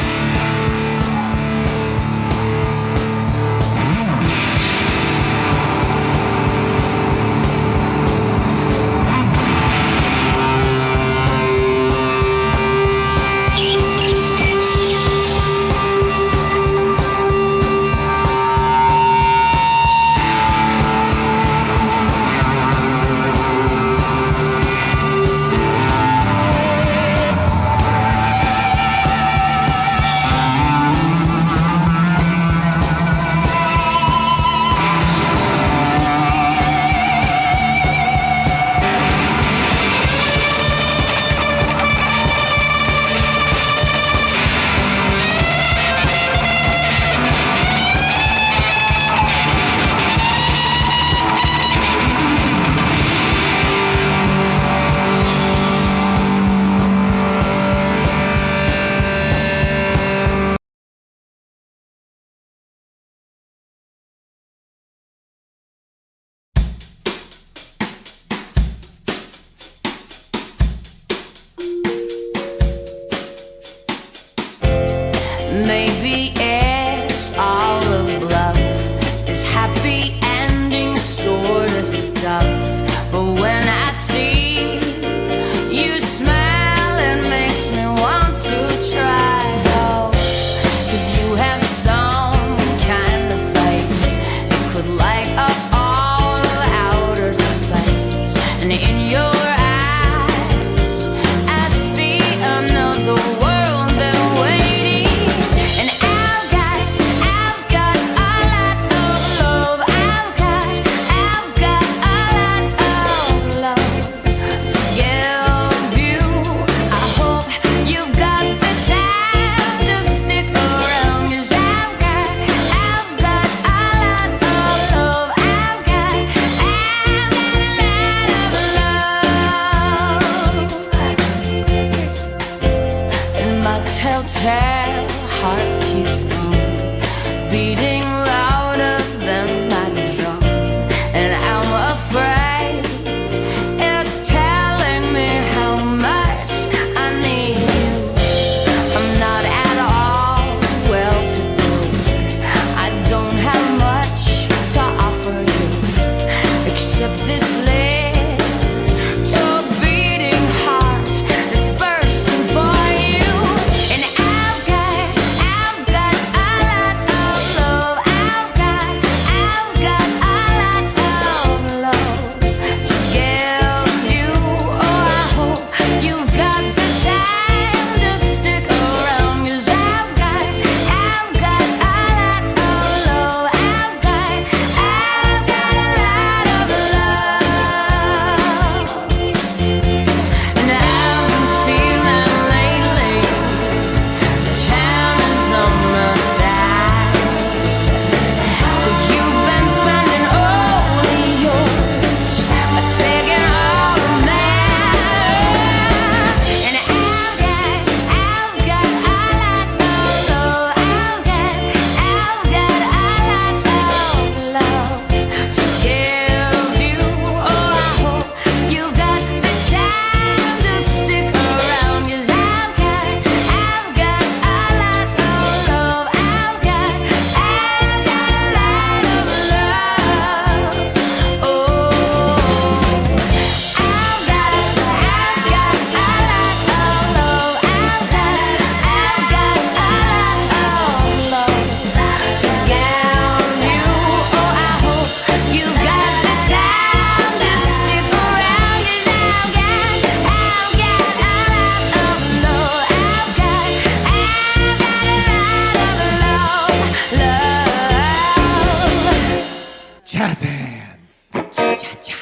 jazz hands. Cha-cha-cha.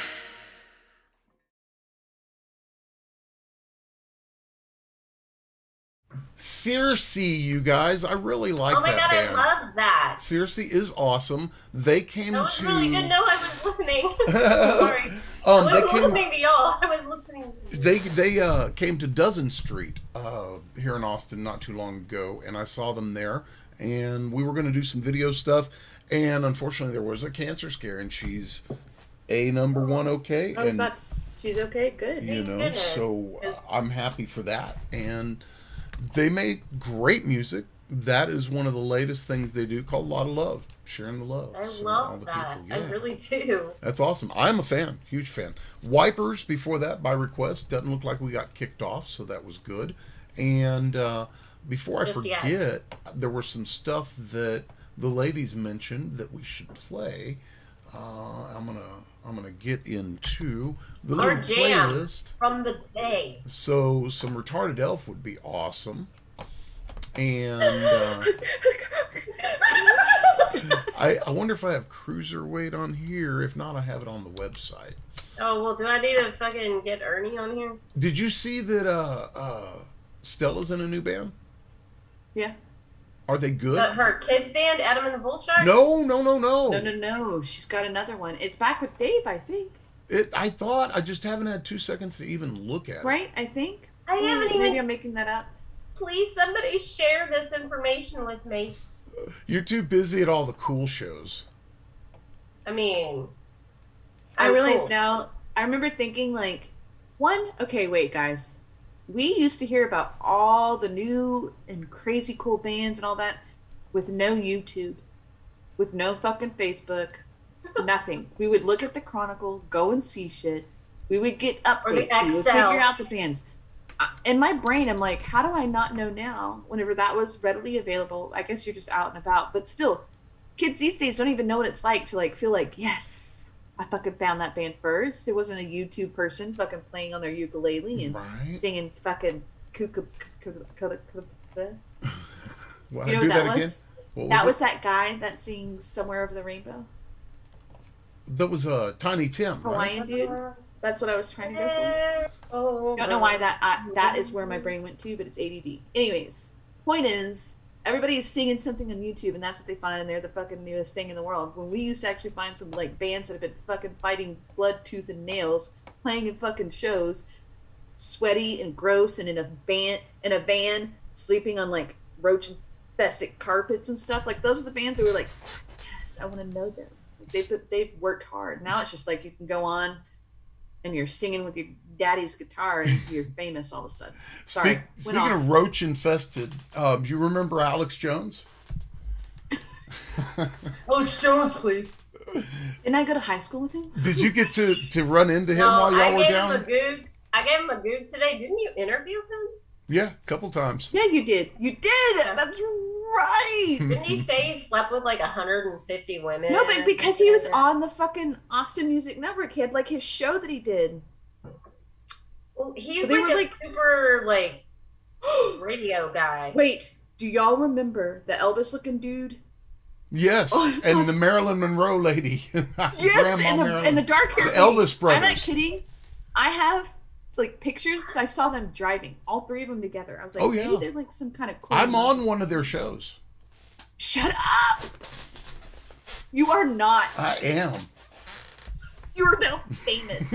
SIRSY, you guys. I really like Oh my that god, band. I love that. SIRSY is awesome. They came That was to... really good. No, I was listening. Sorry. I wasn't listening to y'all. I was listening to you. They came to Dozen Street here in Austin not too long ago, and I saw them there, and we were going to do some video stuff, and unfortunately there was a cancer scare, and she's number one okay. I was and about to, she's okay, good. you know, so I'm happy for that. And they make great music. That is one of the latest things they do called A Lot of Love, sharing the love. I So love all the that. people, I yeah. really do. That's awesome. I'm a fan, huge fan. Wipers before that by request. Doesn't look like we got kicked off, so that was good. And before I Just forget, yet. there was some stuff that the ladies mentioned that we should play. I'm gonna get into the Our little jam playlist from the day. So some Retarded Elf would be awesome. And I wonder if I have Cruiserweight on here. If not, I have it on the website. Oh, well, do I need to fucking get Ernie on here? Did you see that Stella's in a new band? Yeah. Are they good? Her kids band, Adam and the Bullshark? No. No. She's got another one. It's back with Dave, I think. I thought. I just haven't had 2 seconds to even look at it. Right? I think. I haven't even... Maybe I'm making that up. Please, somebody share this information with me. You're too busy at all the cool shows. I mean... I I'm realize cool. now, I remember thinking like, okay, wait guys. We used to hear about all the new and crazy cool bands and all that with no YouTube, with no fucking Facebook, nothing. We would look at the Chronicle, go and see shit. We would get updates. We would figure out the bands. In my brain, I'm like, how do I not know now? Whenever that was readily available, I guess you're just out and about. But still, kids these days don't even know what it's like to like feel like, yes, I fucking found that band first. It wasn't a YouTube person fucking playing on their ukulele and singing fucking Well, you know do what that that again. was? What That it? was that guy that sings Somewhere Over the Rainbow. That was Tiny Tim, right? Hawaiian dude. That's what I was trying to go for. Don't know why that is where my brain went to, but it's ADD. Anyways, point is, everybody is singing something on YouTube, and that's what they find, and they're the fucking newest thing in the world. When we used to actually find some like bands that have been fucking fighting blood, tooth, and nails, playing in fucking shows, sweaty and gross, and in a van, sleeping on like roach-infested carpets and stuff. Like those are the bands that were like, yes, I want to know them. They've worked hard. Now it's just like you can go on and you're singing with your daddy's guitar and you're famous all of a sudden. Sorry. Speaking of roach infested, do you remember Alex Jones? Alex Jones, please. Didn't I go to high school with him? Did you get to run into him No, while y'all were I down? gave him a goog today. Didn't you interview him? Yeah, a couple times. Yeah, you did. You did. That's right. Didn't he say he slept with like 150 women? No, but because he was on the fucking Austin Music Network, he had like his show that he did. Well, he's So they were, like a super like radio guy. Wait, do y'all remember the Elvis-looking dude? Yes, and the Marilyn Monroe lady. Yes, and the dark hair. The Elvis brothers. I'm not kidding. I have like pictures because I saw them driving, all three of them together. I was like, Oh, yeah. maybe they're like some kind of cool. I'm on one of their shows. Shut up! You are not. I am. You're now famous.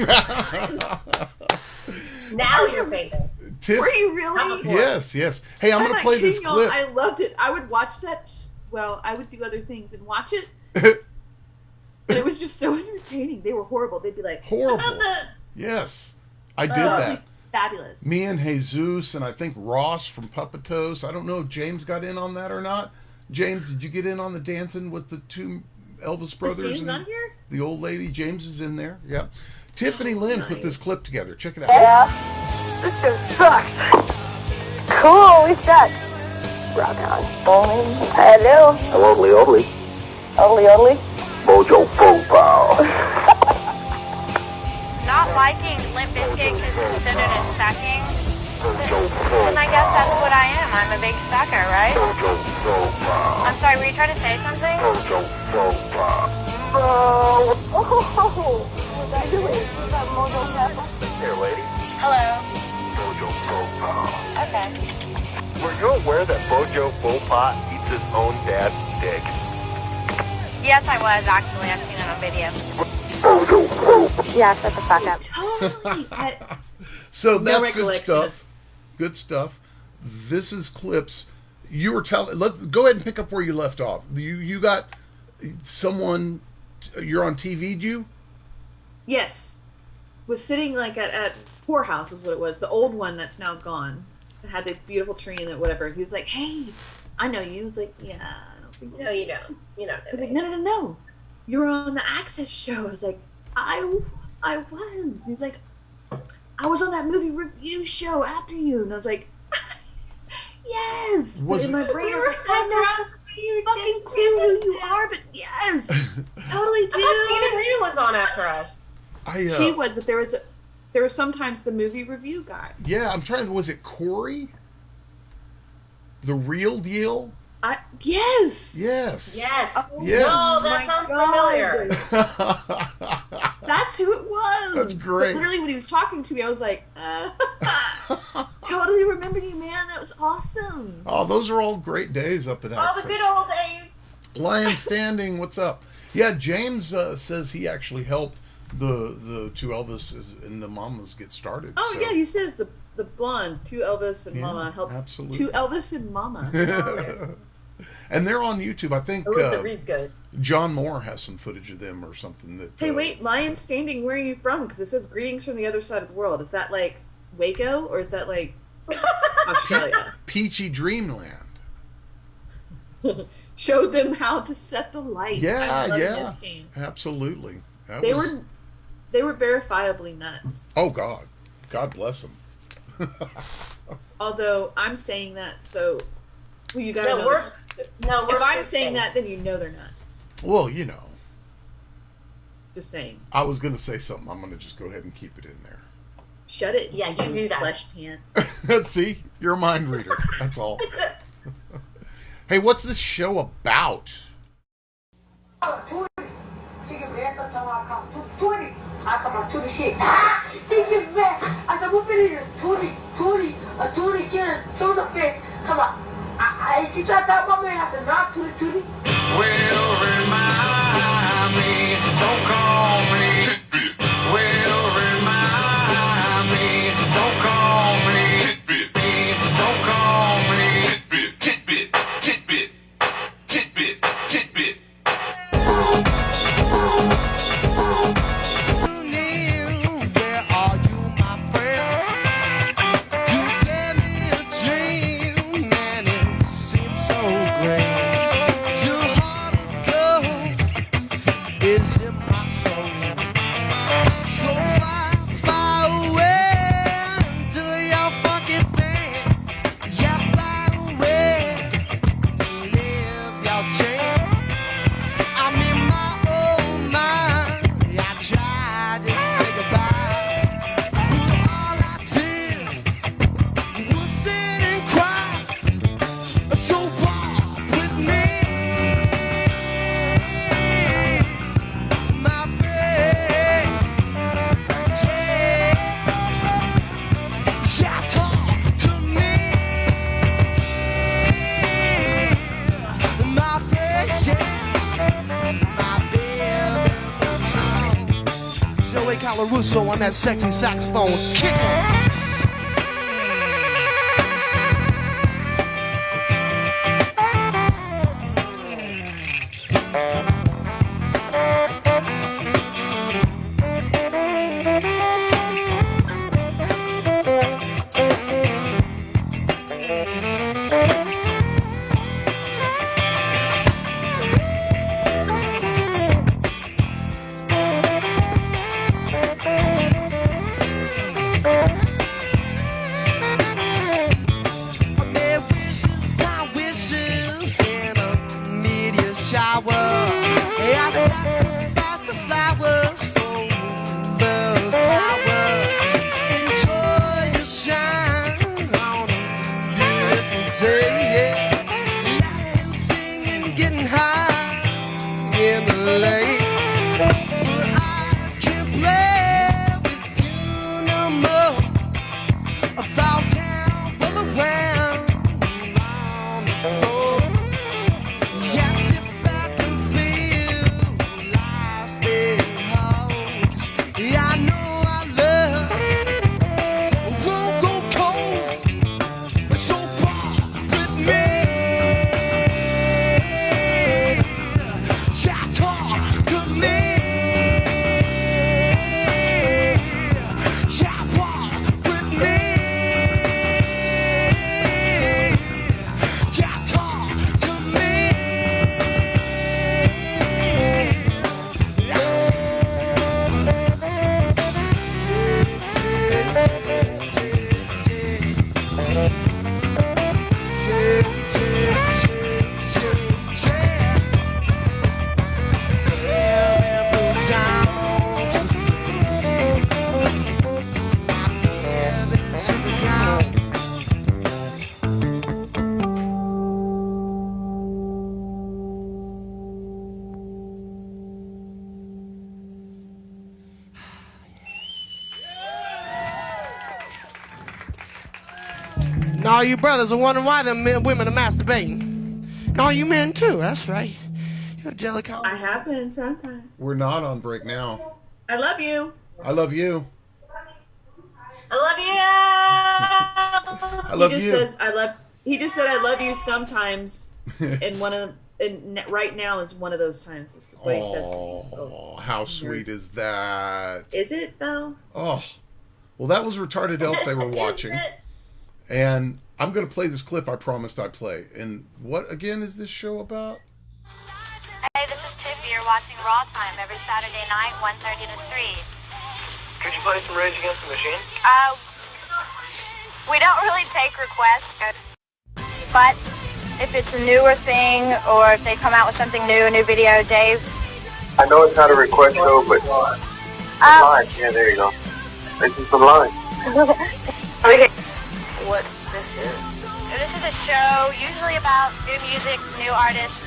Now you're famous. Were you really? Yes. Hey, I'm going to play this clip. I loved it. I would watch that. Well, I would do other things and watch it. And it was just so entertaining. They were horrible. They'd be like, Horrible. Yes. I did that. Fabulous. Me and Jesus and I think Ross from Puppetos. I don't know if James got in on that or not. James, did you get in on the dancing with the two Elvis brothers? Is James and on here? The old lady. James is in there. Yeah. Tiffany Lynn put this clip together. Check it out. Yeah, this shit sucks. Cool, we suck. Rock on. Hello. Hello, Odly. Odly. Mojo Pow. Not liking Limp Bizkit is considered as sucking. And I guess that's what I am. I'm a big sucker, right? I'm sorry, were you trying to say something? No. grandpa eats his own dad's dick. Yes, I was actually. I've seen it on video. Yeah, shut the fuck up. Totally. So No that's good recollection. stuff. Good stuff. This is clips. You were telling. Go ahead and pick up where you left off. You got someone. You're on TV, you? Yes. Was sitting like at Poorhouse is what it was. The old one that's now gone. It had the beautiful tree in it, whatever. He was like, "Hey, I know you." I was like, "Yeah, I don't think No, you don't. You don't. I was like, "No. You were on the Access show." I was like, I was. He's like, "I was on that movie review show after you." And I was like, yes. But in my brain, I was like, I have no fucking clue who you are, but yes. Totally do. Tina Rita was on after us. She was, but there was sometimes the movie review guy. Yeah, I'm trying. Was it Corey? The real deal? Yes. Yes. Yes. Oh, yes. No, that sounds familiar. That's who it was. That's great. But literally, when he was talking to me, I was like, totally remembered you, man. That was awesome. Oh, those are all great days up at All Access. the good old days. Lion Standing, what's up? Yeah, James says he actually helped the two Elvises and the Mamas get started. Oh, so. yeah, he says the blonde, two Elvis and Yeah, Mama helped. absolutely. Two Elvis and Mama. And they're on YouTube. I think good. John Moore has some footage of them or something. That. Hey, wait, Lion Standing, where are you from? Because it says greetings from the other side of the world. Is that like Waco or is that like Australia? Peachy Dreamland. Showed them how to set the lights. I Yeah, love yeah, those teams. absolutely. They were verifiably nuts. Oh God, God bless them. Although I'm saying that, so well, you gotta No, know. we're If I'm just saying that, then you know they're nuts. Well, you know, Just saying. I was gonna say something. I'm gonna just go ahead and keep it in there. Shut it. Yeah, you do that. Flesh pants. See, you're a mind reader. That's all. Hey, what's this show about? Well, remind me, don't call me. Well, remind me, don't call me. Don't call me. Tidbit, tidbit, tidbit, tidbit. Where are you, my friend? You gave me a dream, and it seems so great. Your heart of gold is in my soul. So far, far away, do your funky thing. Yeah, fly away, live your dream. I'm in my own mind. I tried to say goodbye, but all I did was sit and cry. So far with me, my baby. Yeah, talk to me, my baby, my baby. Joey Colarusso on that sexy saxophone. Kick 'em. And all you brothers are wondering why them women are masturbating. And all you men too, that's right. You're a jelly cow. I have been sometimes. We're not on break now. I love you. I love you. I love you. I love he just you. says I love. He just said I love you sometimes. And right now is one of those times. Is what he says. Oh, how sweet is that? Is it though? Oh, well, that was Retarded Elf they were watching, and I'm gonna play this clip I promised I'd play. And what again is this show about? Hey, this is Tiffy. You're watching rAwTiME every Saturday night, 1:30 to 3. Could you play some Rage Against the Machine? We don't really take requests, but if it's a newer thing or if they come out with something new, a new video, Dave. I know it's not a request show, but lines. Yeah, there you go. Making some lines. Okay. What this is? This is a show usually about new music, new artists,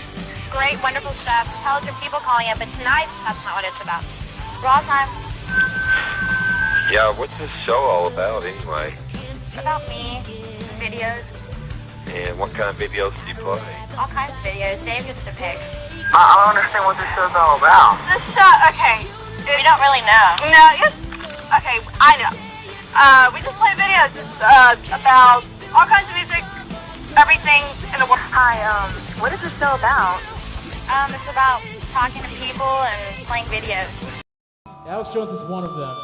great, wonderful stuff, intelligent people calling in, but tonight, that's not what it's about. rAwTiME. Yeah, what's this show all about anyway? It's about me, videos, And what kind of videos do you play? all kinds of videos. Dave gets to pick. I don't understand what this show's all about. This show, okay. We don't really know. No, yes. Okay, I know. We just play videos about all kinds of music, everything in the world. Hi, what is this show about? It's about talking to people and playing videos. Alex Jones is one of them.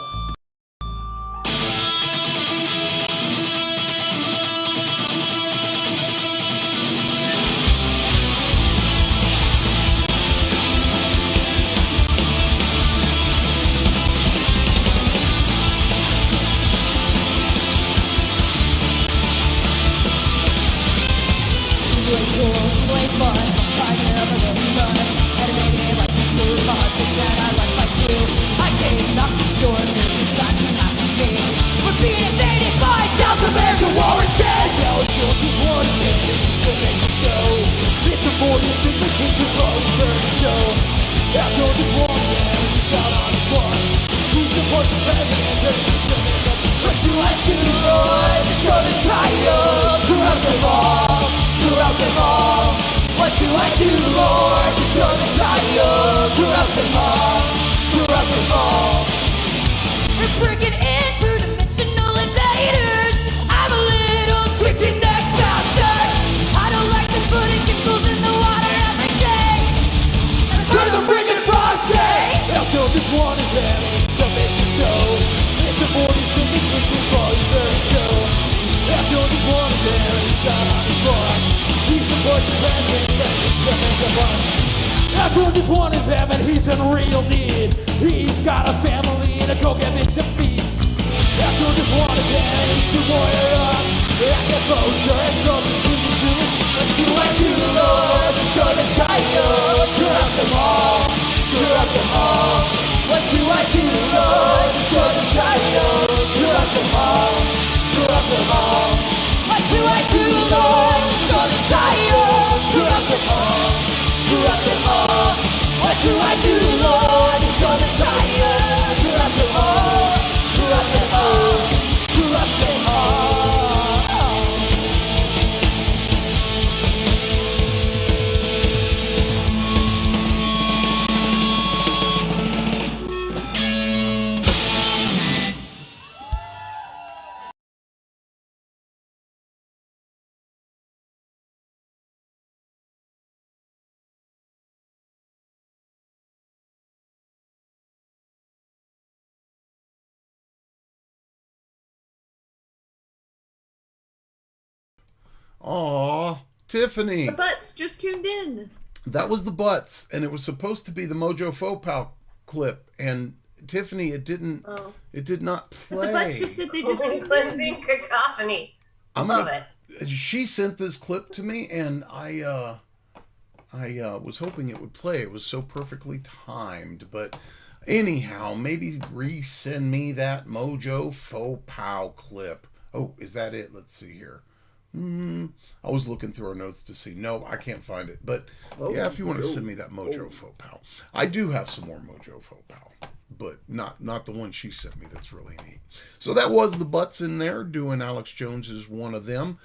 Just one of them and he's in real need. He's got a family and a co-giving to feed. After just one of them and he's a lawyer up. I get vulture and something to do. What do I do, Lord? To show the child. Grab them all. Grab them all. What do I do, Lord? To show the child. Grab them all. Grab them all. What do I do, Lord? To show the child. Grab them all. Grab them all. What do I do, Lord? It's gonna try you. Grab them all. Grab them all. Grab them all. Aw, Tiffany. The butts just tuned in. That was the butts, and it was supposed to be the Mojo Faux Pow clip. And Tiffany, it didn't. Oh. It did not play. But the butts just said they just tuned Cleansing cacophony. Love it. She sent this clip to me, and I was hoping it would play. It was so perfectly timed. But anyhow, maybe resend me that Mojo Faux Pow clip. Oh, is that it? Let's see here. I was looking through our notes to see. No, I can't find it. But yeah, if you want to send me that Mojo Faux Pow. I do have some more Mojo Faux Pow. but not the one she sent me. That's really neat. So that was the Butts in there doing Alex Jones is one of them.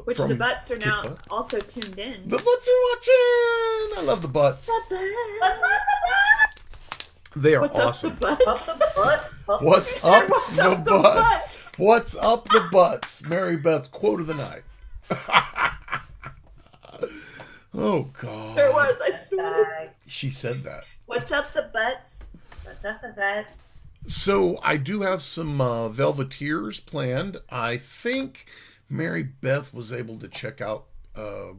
Which the Butts are now Butt. also tuned in. The Butts are watching. I love the Butts. They are awesome. What's up the butt? What's up the Butts? What's up the Butts? Marybeth quote of the night. Oh God. There was. I swear. She said that. What's up the Butts? What's up the butt? So I do have some Velveteers planned. I think Marybeth was able to check out the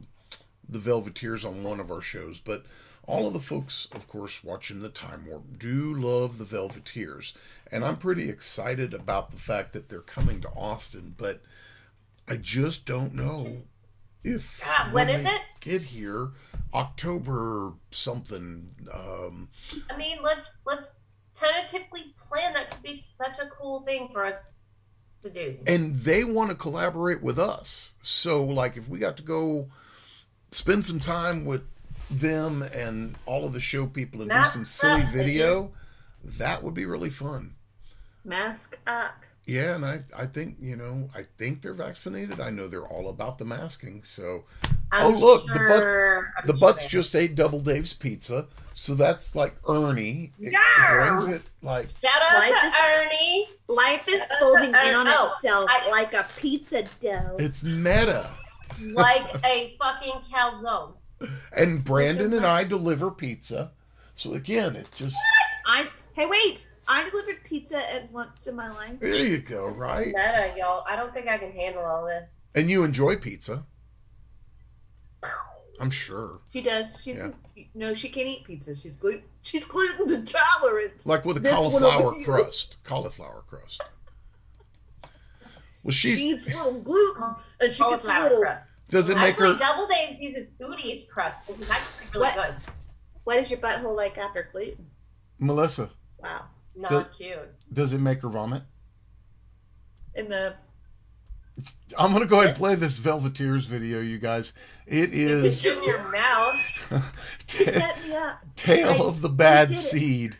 Velveteers on one of our shows, but all of the folks, of course, watching the Time Warp do love the Velveteers, and I'm pretty excited about the fact that they're coming to Austin, but I just don't know if when is it? Get here, October something. I mean, let's tentatively plan. That could be such a cool thing for us to do. And they want to collaborate with us, so like if we got to go spend some time with them and all of the show people and do some silly video, that would be really fun. Mask up. Yeah, and I think, I think they're vaccinated. I know they're all about the masking. So, the Butts just ate Double Dave's pizza, so that's like Ernie. It brings it like shout out to Ernie. Life is folding in on itself like a pizza dough. It's meta. Like a fucking calzone. And Brandon and I deliver pizza. So again, it's just... Hey, wait! I delivered pizza once in my life. There you go, right? Meta, y'all. I don't think I can handle all this. And you enjoy pizza. I'm sure. She does. No, she can't eat pizza. She's gluten intolerant. Like with a cauliflower crust. Cauliflower crust. Well, she eats little gluten, and she gets little... crust. Does it make her... Double Dave uses Foodie's crust, which is actually really good. What is your butthole like after gluten? Melissa. Wow. Not cute. Does it make her vomit? In the... I'm going to go ahead and play this Velveteers video, you guys. It is... It's in your mouth. You set me up. Tale of the Bad Seed.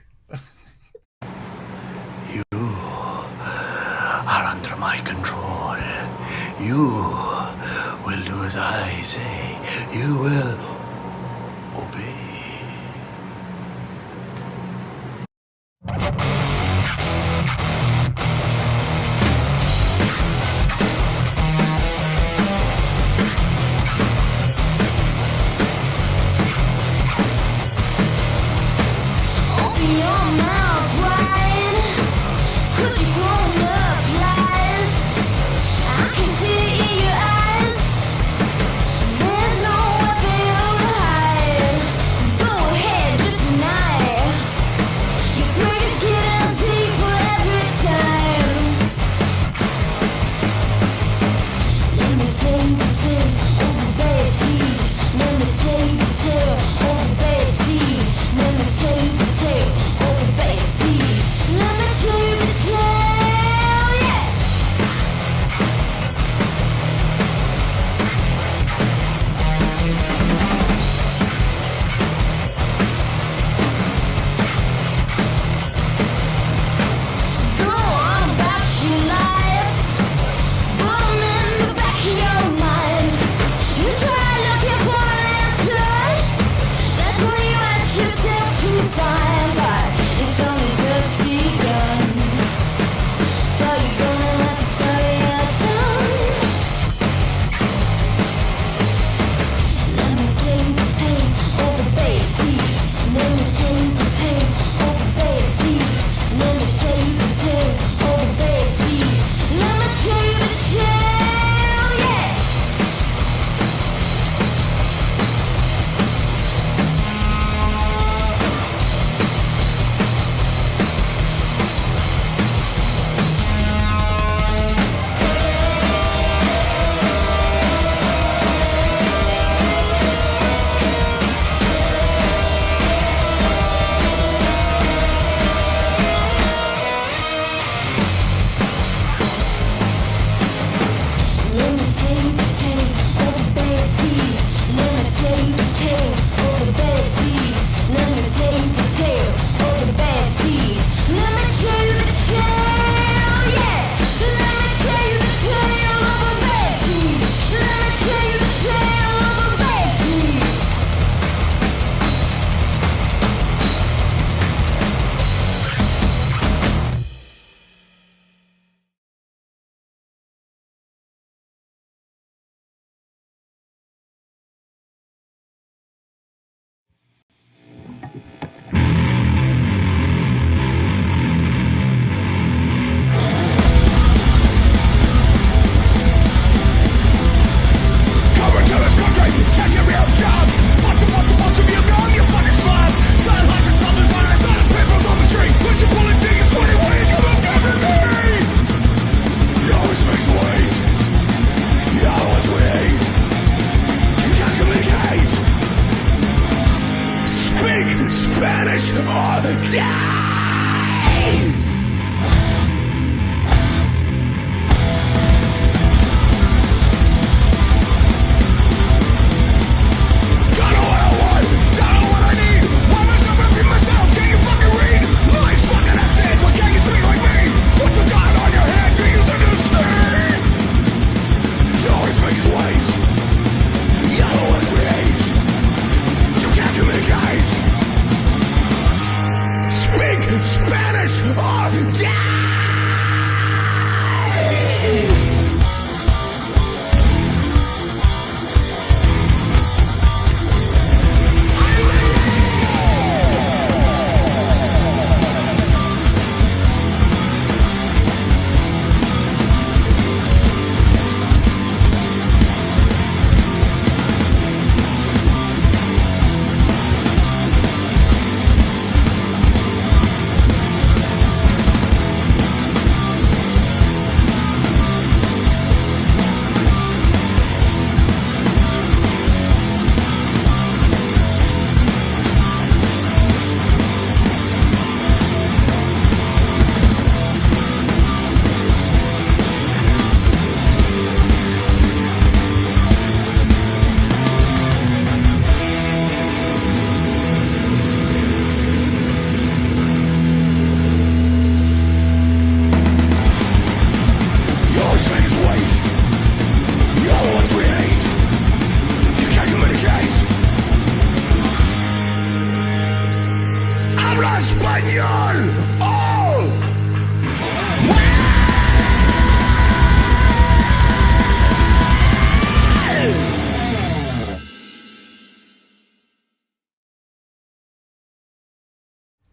You are under my control. You will do as I say. You will obey. Spanish or die!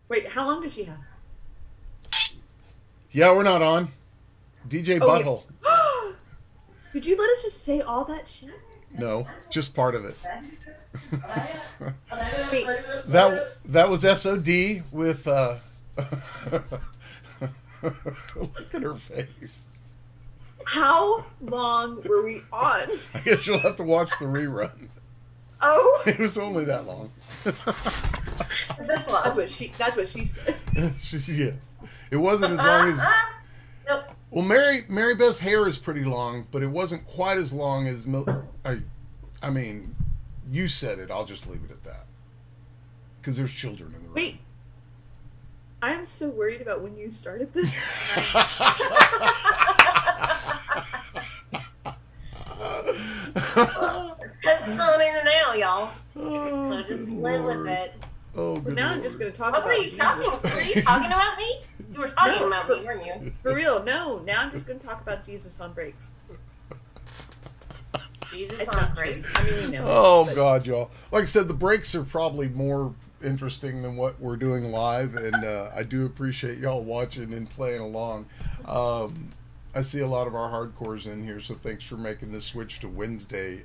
Wait, how long does she have? Yeah, we're not on. DJ Butthole. Yeah. Did you let us just say all that shit? No, just part of it. Wait. That was SOD with look at her face. How long were we on? I guess you'll have to watch the rerun. Oh, it was only that long. That's what she said. Yeah. It wasn't as long as. Well, Marybeth's hair is pretty long, but it wasn't quite as long as. I mean, you said it. I'll just leave it at that. Because there's children in the room. Wait. I'm so worried about when you started this. It's on air now, y'all. So just live with it. Oh, good now Lord. I'm just going to talk What about were you Jesus. Were you talking about me? You were talking about me, weren't you? For real, no. Now I'm just going to talk about Jesus on breaks. Jesus it's on not breaks? true. I mean, we know. Oh, God, y'all. Like I said, the breaks are probably more interesting than what we're doing live, and I do appreciate y'all watching and playing along. I see a lot of our hardcores in here, so thanks for making this switch to Wednesday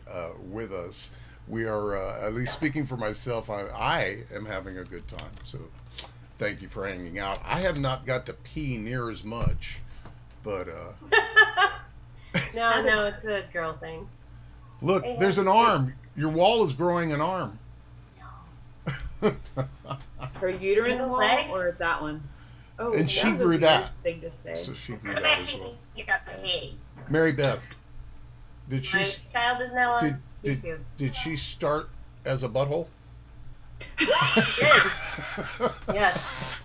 with us. We are, at least speaking for myself, I am having a good time, so thank you for hanging out. I have not got to pee near as much, but... No, it's a girl thing. Look, there's an arm. Your wall is growing an arm. Her uterine wall or that one? Oh, and she grew that. Thing to say. So she grew that as well. Marybeth, did she? My child is now on did she start as a butthole? Yes.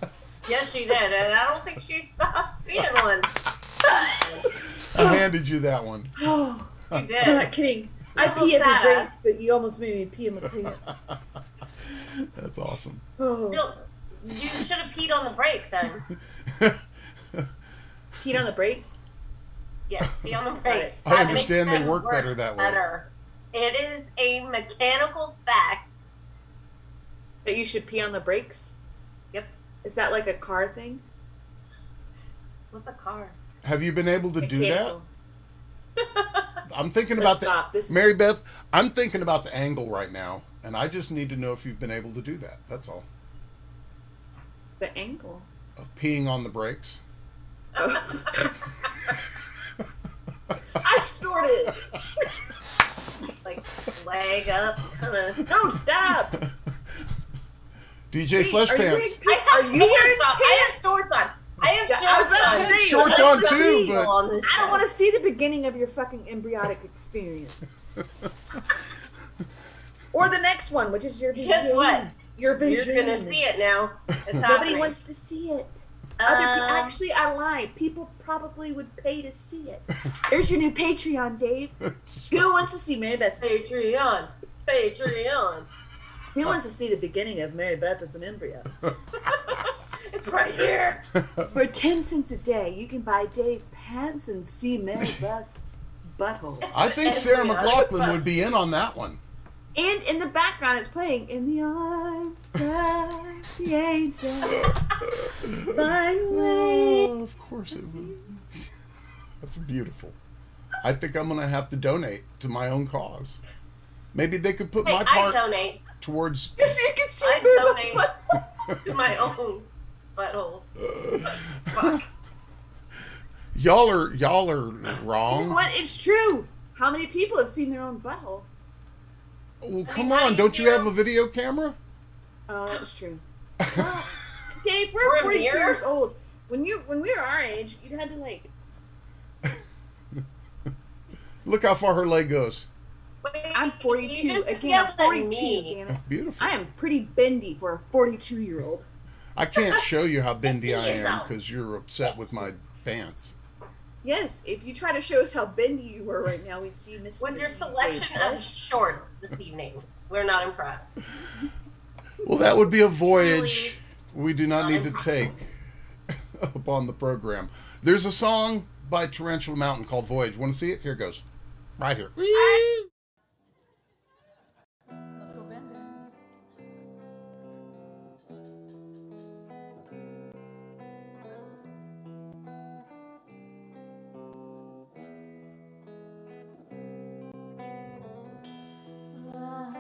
Yes, she did, and I don't think she stopped being one. I handed you that one. Oh, you did. I'm not kidding. I pee every break, but you almost made me pee in my pants. That's awesome. Oh. No, you should have peed on the break then. Peed on the brakes? Yes, pee on the brakes. I understand they work better that way. It is a mechanical fact that you should pee on the brakes. Yep. Is that like a car thing? What's a car? Have you been able to Mechanical. do that? I'm thinking about Marybeth, I'm thinking about the angle right now, and I just need to know if you've been able to do that. That's all. The angle of peeing on the brakes. Oh. I snorted. Like leg up, kind of. Don't stop. DJ Flesh Pants. Are you wearing pants? I have shorts on. on too, but I don't want to see the beginning of your fucking embryonic experience. Or the next one, which is your Guess what? Your vision. You're gonna see it now. It's Nobody happening. wants to see it. Actually, I lied. People probably would pay to see it. There's your new Patreon, Dave. Who wants to see Marybeth? Patreon. Who wants to see the beginning of Marybeth as an embryo? It's right here. For 10 cents a day, you can buy Dave pants and see Marybeth's butthole. I think Sarah McLachlan would be in on that one. And in the background, it's playing "In the Arms of the Angel." By the way, of course it would. That's beautiful. I think I'm gonna have to donate to my own cause. Maybe they could put my part towards. Yes, you can see I donate to my own butthole. Fuck. Y'all are wrong. You know what? It's true. How many people have seen their own butthole? Well, come on! Don't you have a video camera? Oh, that's true. Well, Dave, we're 42 years old. When we were our age, you had to like. Look how far her leg goes. I'm 42. Again, I'm 42. Damn it. That's beautiful. I am pretty bendy for a 42-year-old. I can't show you how bendy I am because you're upset with my pants. Yes, if you try to show us how bendy you were right now, we'd see Miss. With your selection of shorts this evening, we're not impressed. Well, that would be a voyage we do not need to take upon the program. There's a song by Tarantula Mountain called Voyage. Want to see it? Here it goes. Right here. Let's go bend it. Melody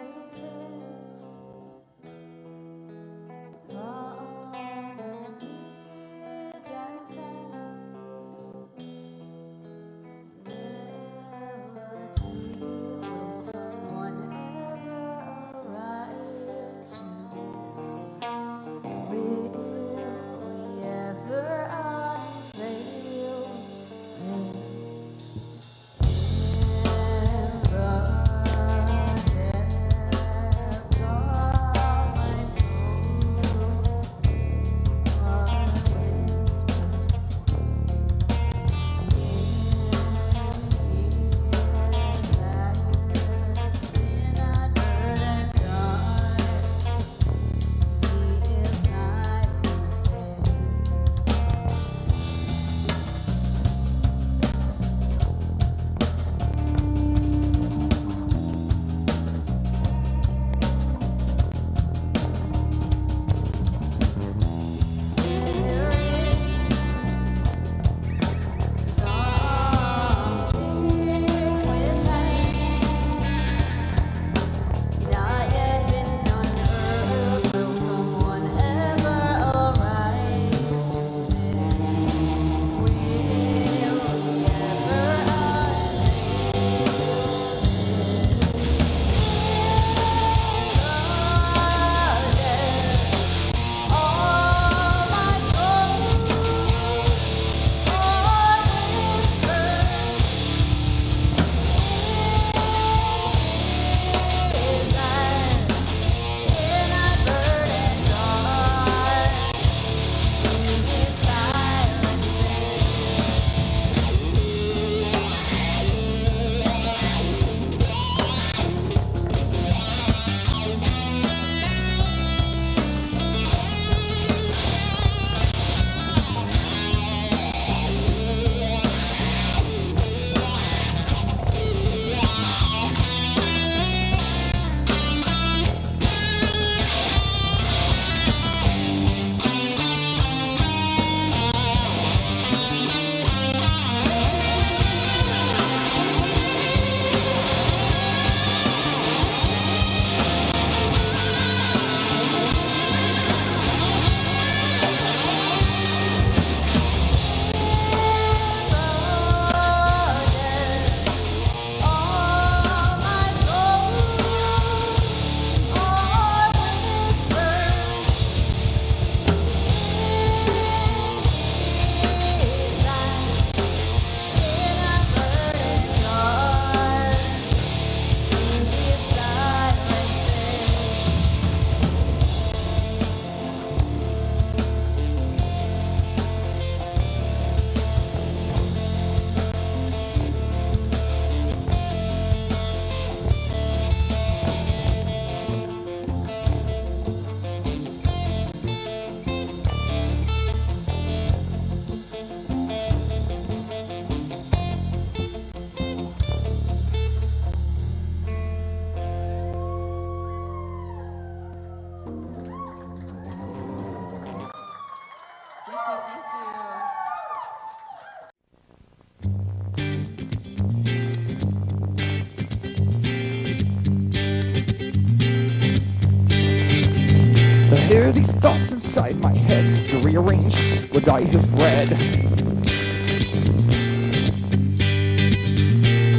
these thoughts inside my head to rearrange what I have read.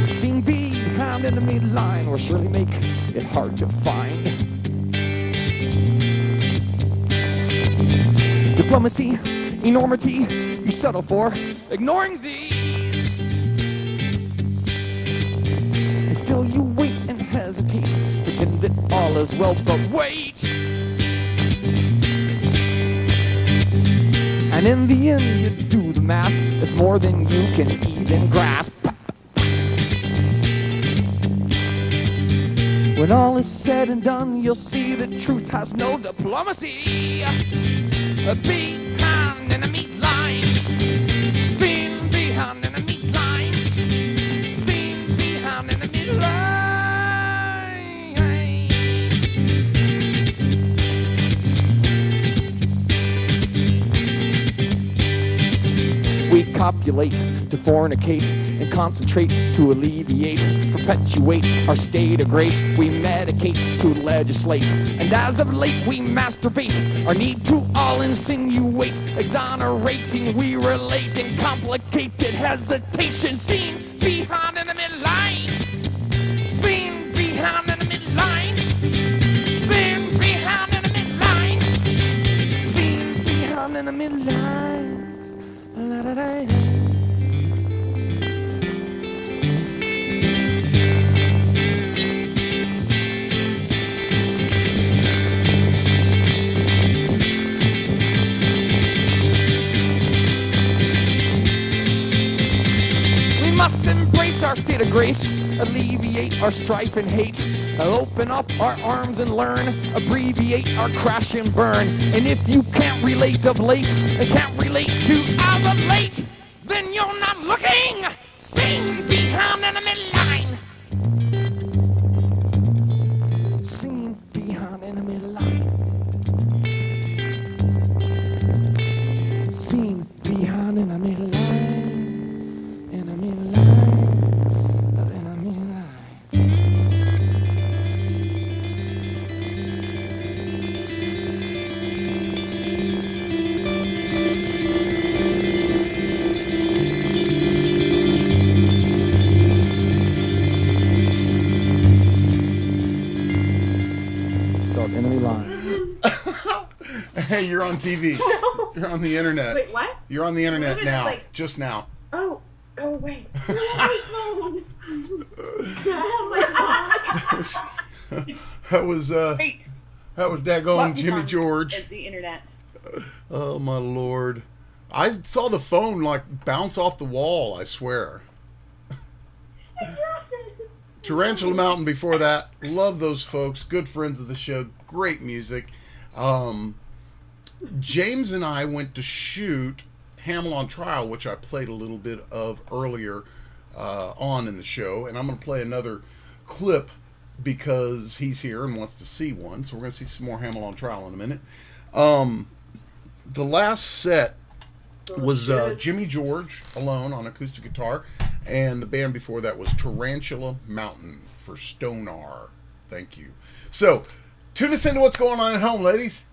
Seeing behind enemy line will surely make it hard to find. Diplomacy, enormity, you settle for ignoring these. And still you wait and hesitate, pretend that all is well, but wait. And in the end you do the math, it's more than you can even grasp. When all is said and done, you'll see that truth has no diplomacy. Behind enemy lines, seen behind enemy lines, seen behind enemy lines. We copulate to fornicate and concentrate to alleviate, perpetuate our state of grace. We medicate to legislate, and as of late we masturbate our need to all insinuate, exonerating we relate in complicated hesitation. Seen behind enemy lines, seen behind enemy lines, seen behind enemy lines, seen behind enemy lines. La da da da. Must embrace our state of grace, alleviate our strife and hate, open up our arms and learn, abbreviate our crash and burn. And if you can't relate of late, and can't relate to as of late, then you're not looking, seen behind enemy line. Seen behind enemy line. Seen behind enemy line. Hey, you're on TV. No. You're on the internet. Wait, what? You're on the internet now. Like... Just now. Oh, go away. That was Wait. That was daggone Jimmy George. The internet. Oh my lord. I saw the phone like bounce off the wall, I swear. Tarantula Mountain before that. Love those folks. Good friends of the show. Great music. James and I went to shoot HAMELL on Trial, which I played a little bit of earlier on in the show. And I'm going to play another clip because he's here and wants to see one. So we're going to see some more HAMELL on Trial in a minute. The last set was Jimmy George alone on acoustic guitar. And the band before that was Tarantula Mountain for Stonar. Thank you. So, tune us into what's going on at home, ladies.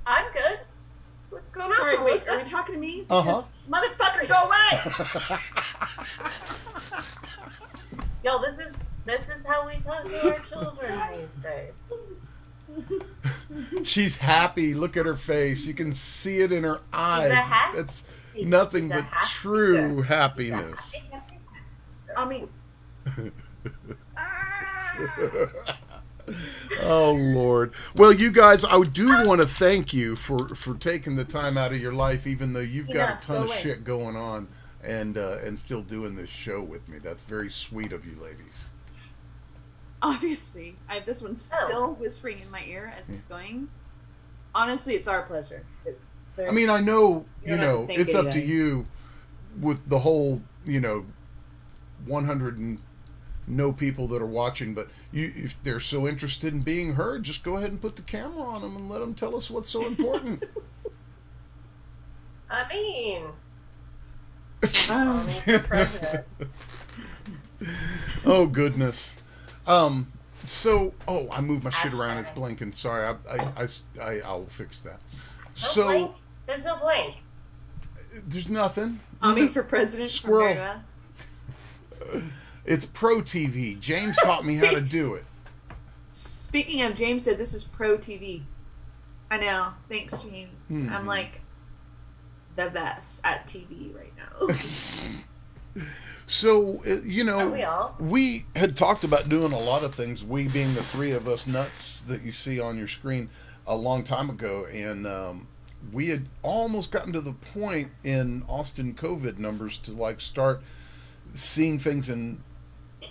I'm good. What's going on? Sorry, wait, are we talking to me? Uh-huh. Motherfucker, go away! Yo, this is how we talk to our children these days. She's happy. Look at her face. You can see it in her eyes. That's nothing but true happiness. I mean... Oh Lord. Well, you guys, I do want to thank you for taking the time out of your life, even though you've got a ton of shit going on, and still doing this show with me. That's very sweet of you, ladies. Obviously, I have this one still whispering in my ear as it's going. Honestly, it's our pleasure. I mean, I know, it's up to you with the whole, 100 and no people that are watching, but if they're so interested in being heard, just go ahead and put the camera on them and let them tell us what's so important. I mean, oh goodness. So, I moved my shit around. It's blinking. Sorry, I'll fix that. So, there's no blank. There's nothing. For president. Squirrel. It's Pro TV. James taught me how to do it. Speaking of, James said this is Pro TV. I know. Thanks, James. I'm like the best at TV right now. So, we had talked about doing a lot of things, we being the three of us nuts that you see on your screen a long time ago, and we had almost gotten to the point in Austin COVID numbers to like start seeing things in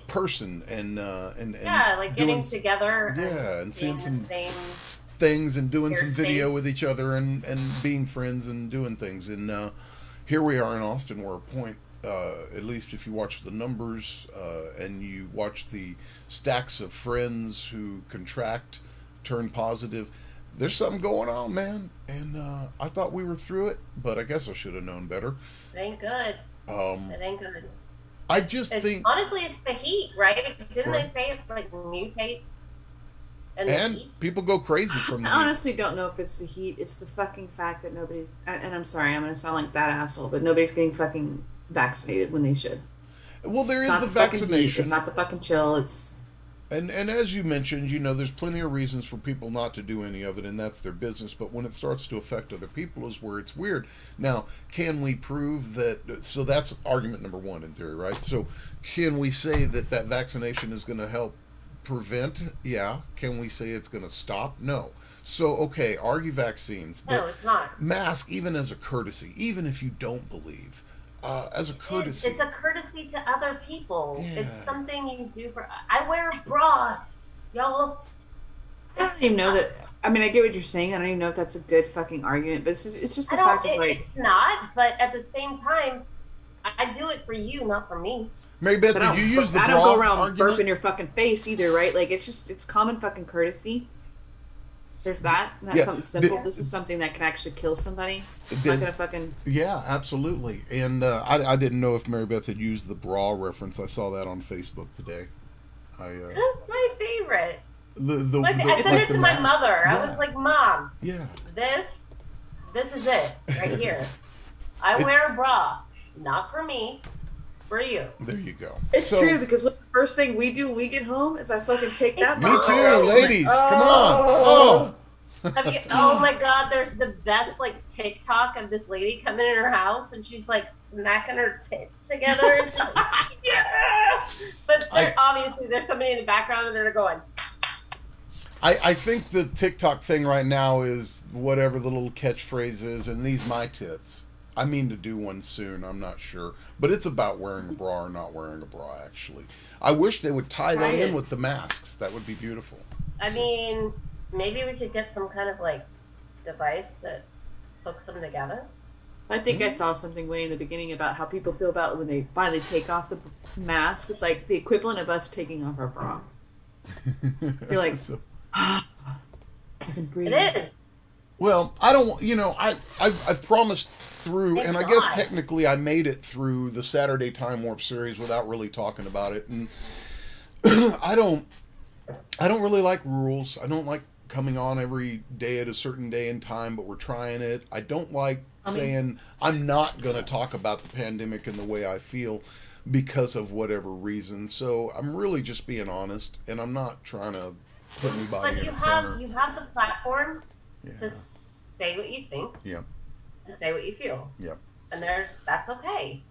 person and like getting together. Yeah, and seeing some things and doing some video with each other and being friends and doing things. And here we are in Austin. We're a point. At least if you watch the numbers and you watch the stacks of friends who contract, turn positive, there's something going on, man. And I thought we were through it, but I guess I should have known better. It ain't good. It ain't good. I just think... Honestly, it's the heat, right? Didn't they say it like mutates? And people go crazy from the heat. I honestly don't know if it's the heat. It's the fucking fact that nobody's... And I'm sorry, I'm going to sound like that asshole, but nobody's getting fucking vaccinated when they should. Well, there is the vaccination. It's not the fucking chill. It's... And as you mentioned, there's plenty of reasons for people not to do any of it, and that's their business. But when it starts to affect other people is where it's weird. Now, can we prove that... So that's argument number one in theory, right? So can we say that vaccination is going to help prevent? Yeah. Can we say it's going to stop? No. So, okay, argue vaccines. But no, it's not. Mask, even as a courtesy, even if you don't believe... as a courtesy. It's a courtesy to other people. Yeah. It's something you do for... I wear a bra. Y'all... I don't even know that... I mean, I get what you're saying. I don't even know if that's a good fucking argument, but it's just the fact of like... It's not, but at the same time, I do it for you, not for me. Marybeth, did you use the bra I don't go around argument? burping your fucking face either, right? Like, it's common fucking courtesy. There's that. That's something simple. This is something that can actually kill somebody. It's not gonna fucking... Yeah, absolutely. And I didn't know if Marybeth had used the bra reference. I saw that on Facebook today. That's my favorite. I sent it to my mother. Yeah. I was like, Mom, yeah, this is it right here. I wear a bra, not for me, for you. There you go. It's true, because the first thing we do when we get home is I fucking take that Me bra. too, ladies. Come on. Oh my God, there's the best like TikTok of this lady coming in her house and she's like smacking her tits together. And she's like, yeah. But obviously there's somebody in the background and they're going. I think the TikTok thing right now is whatever the little catchphrase is, and these my tits. I mean to do one soon, I'm not sure. But it's about wearing a bra or not wearing a bra, actually. I wish they would tie that in with the masks. That would be beautiful. I mean, maybe we could get some kind of like device that hooks them together. I think I saw something way in the beginning about how people feel about when they finally take off the mask. It's like the equivalent of us taking off our bra. You're like, I can breathe. It is. Well, I don't, I've promised through, and I guess technically I made it through the Saturday Time Warp series without really talking about it. And I don't really like rules. I don't like coming on every day at a certain day and time, but we're trying it. I don't like saying I'm not going to talk about the pandemic in the way I feel because of whatever reason. So I'm really just being honest, and I'm not trying to put anybody in a corner. You have the platform to say what you think. Yeah. And say what you feel. Yeah. And that's okay.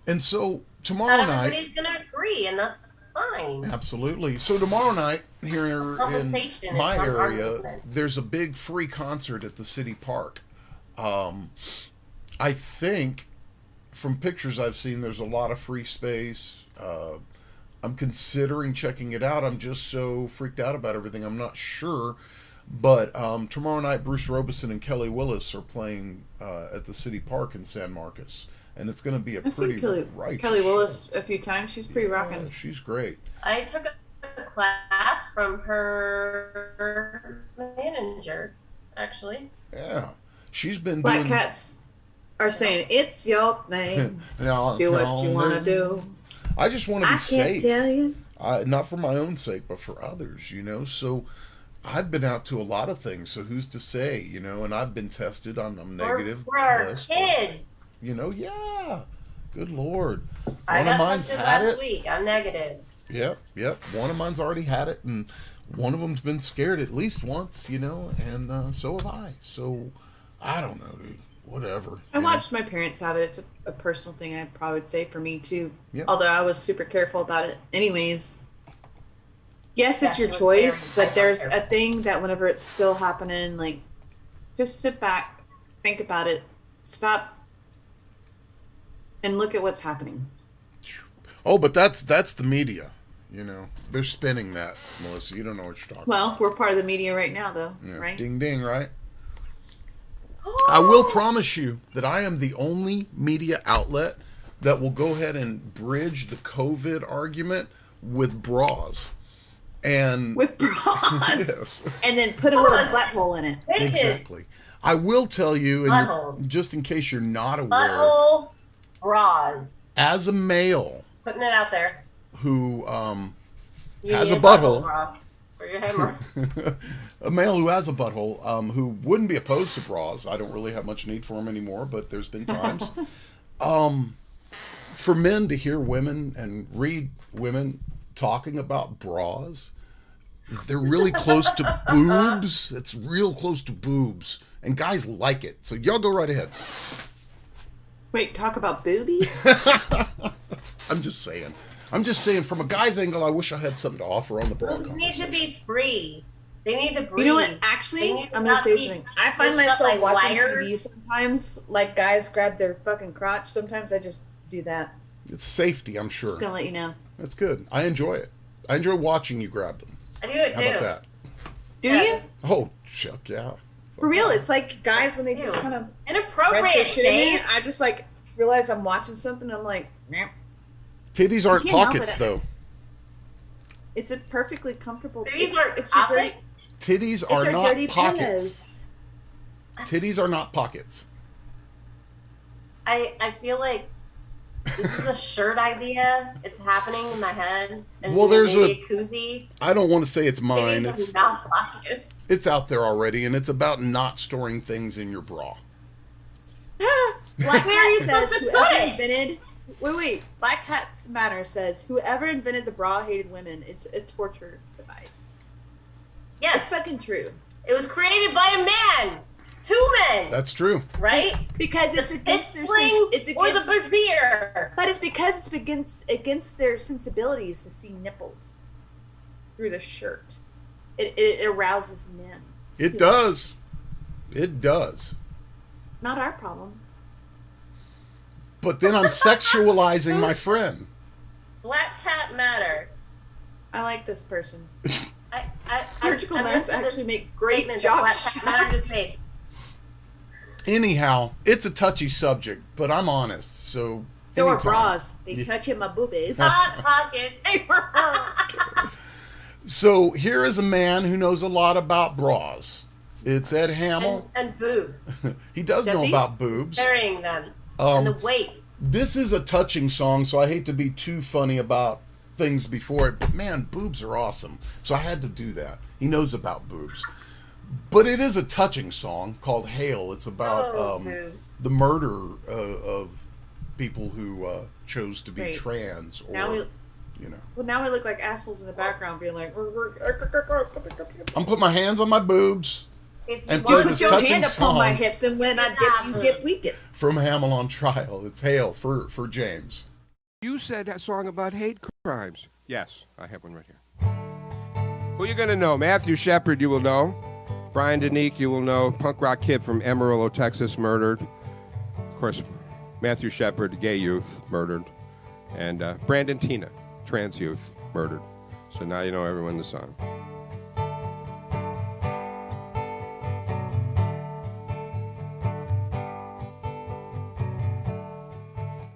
And so tomorrow night, everybody's gonna agree, and that's fine. Absolutely. So tomorrow night here in my area, there's a big free concert at the city park. I think from pictures I've seen, there's a lot of free space. I'm considering checking it out. I'm just so freaked out about everything. I'm not sure. But tomorrow night, Bruce Robeson and Kelly Willis are playing at the city park in San Marcos. And it's going to be a pretty righteous Kelly Willis a few times. She's pretty rocking. She's great. I took a class from her manager, actually. Yeah. She's been Black doing... Cats are saying, it's your thing. Do what you want to do. I just want to be safe. I can't tell you. Not for my own sake, but for others, you know. So I've been out to a lot of things, so who's to say, you know, and I've been tested. I'm negative. For our list, kids. but, you know, yeah. Good Lord. I One of got mine's tested had last it. week. I'm negative. Yep. One of mine's already had it, and one of them's been scared at least once, you know, and so have I. So I don't know, dude. Whatever. I watched my parents have it. It's a personal thing, I probably would say, for me too. Yep. Although I was super careful about it. Anyways, yes, it's your Yeah, choice, very but there's careful. a thing that whenever it's still happening, like, just sit back, think about it, stop, and look at what's happening. Oh, but that's the media. You know, they're spinning that, Melissa. You don't know what you're talking Well, about. we're part of the media right now, though, Yeah. right? Ding, ding, right? I will promise you that I am the only media outlet that will go ahead and bridge the COVID argument with bras. And with bras. Yes. And then put a little butthole in it. Exactly. I will tell you, and Butthole. just in case you're not aware, Butthole bras. as a male Putting it out there. who You has need a butthole, bra for your hemorrhoids. a male who has a butthole, who wouldn't be opposed to bras. I don't really have much need for them anymore, but there's been times. For men to hear women and read women talking about bras, they're really close to boobs. It's real close to boobs. And guys like it. So y'all go right ahead. Wait, talk about boobies? I'm just saying, from a guy's angle, I wish I had something to offer on the bra Boobs need conversation. to be free. They need to breathe. You know what? They Actually, need to I'm gonna not say be something. I find pushed up myself like watching wires. TV sometimes, like guys grab their fucking crotch. Sometimes I just do that. It's safety, I'm sure. Just gonna let you know. That's good. I enjoy it. I enjoy watching you grab them. I do it How too. about that? Do you? Oh, Chuck, yeah. For real, it's like guys when they just kind of rest their Inappropriate, shit in Dave. it. I just like realize I'm watching something. I'm like, nah. Titties aren't You can't help pockets, it. though. It's a perfectly comfortable. These are it's your dirty. Titties It's are our not dirty pockets. pillows. Titties are not pockets. I feel like this is a shirt idea. It's happening in my head. And Well, there's maybe a koozie. I don't want to say it's mine. Titties It's are not pockets. it's out there already, and it's about not storing things in your bra. Black Where are Hat you says supposed to whoever put it? invented. Wait. Black Hats Matter says whoever invented the bra hated women. It's a torture device. Yes. It's fucking true. It was created by a man. Two men. That's true. Right? Because it's against their Spring it's or the against, beer. but it's because it's against their sensibilities to see nipples through the shirt. It arouses men. It does. It does. Not our problem. But then I'm sexualizing my friend. Black Cat Matter. I like this person. I Surgical masks listened to actually make great statement jock that Black Cat Matter just straps. made. Anyhow, it's a touchy subject, but I'm honest. So So are anytime. bras. They Yeah. touch in my boobies. Hot pocket. So here is a man who knows a lot about bras. It's Ed Hamel. And boobs. He does know he? about boobs. Carrying them. And the weight. This is a touching song, so I hate to be too funny about things before it, but man, boobs are awesome. So I had to do that. He knows about boobs. But it is a touching song called Hail. It's about boobs. the murder of people who chose to be Great. trans or, Now we, you know. well, now we look like assholes in the background being like, I'm putting my hands on my boobs and you play put this your touching hand upon my song hips, and when I dip, you get weakened. from HAMELL on Trial. It's Hail for James. You said that song about hate crimes. Yes, I have one right here. Who you gonna know? Matthew Shepard, you will know. Brian Danique, you will know. Punk rock kid from Amarillo, Texas, murdered. Of course, Matthew Shepard, gay youth, murdered. And Brandon Tina, trans youth, murdered. So now you know everyone in the song.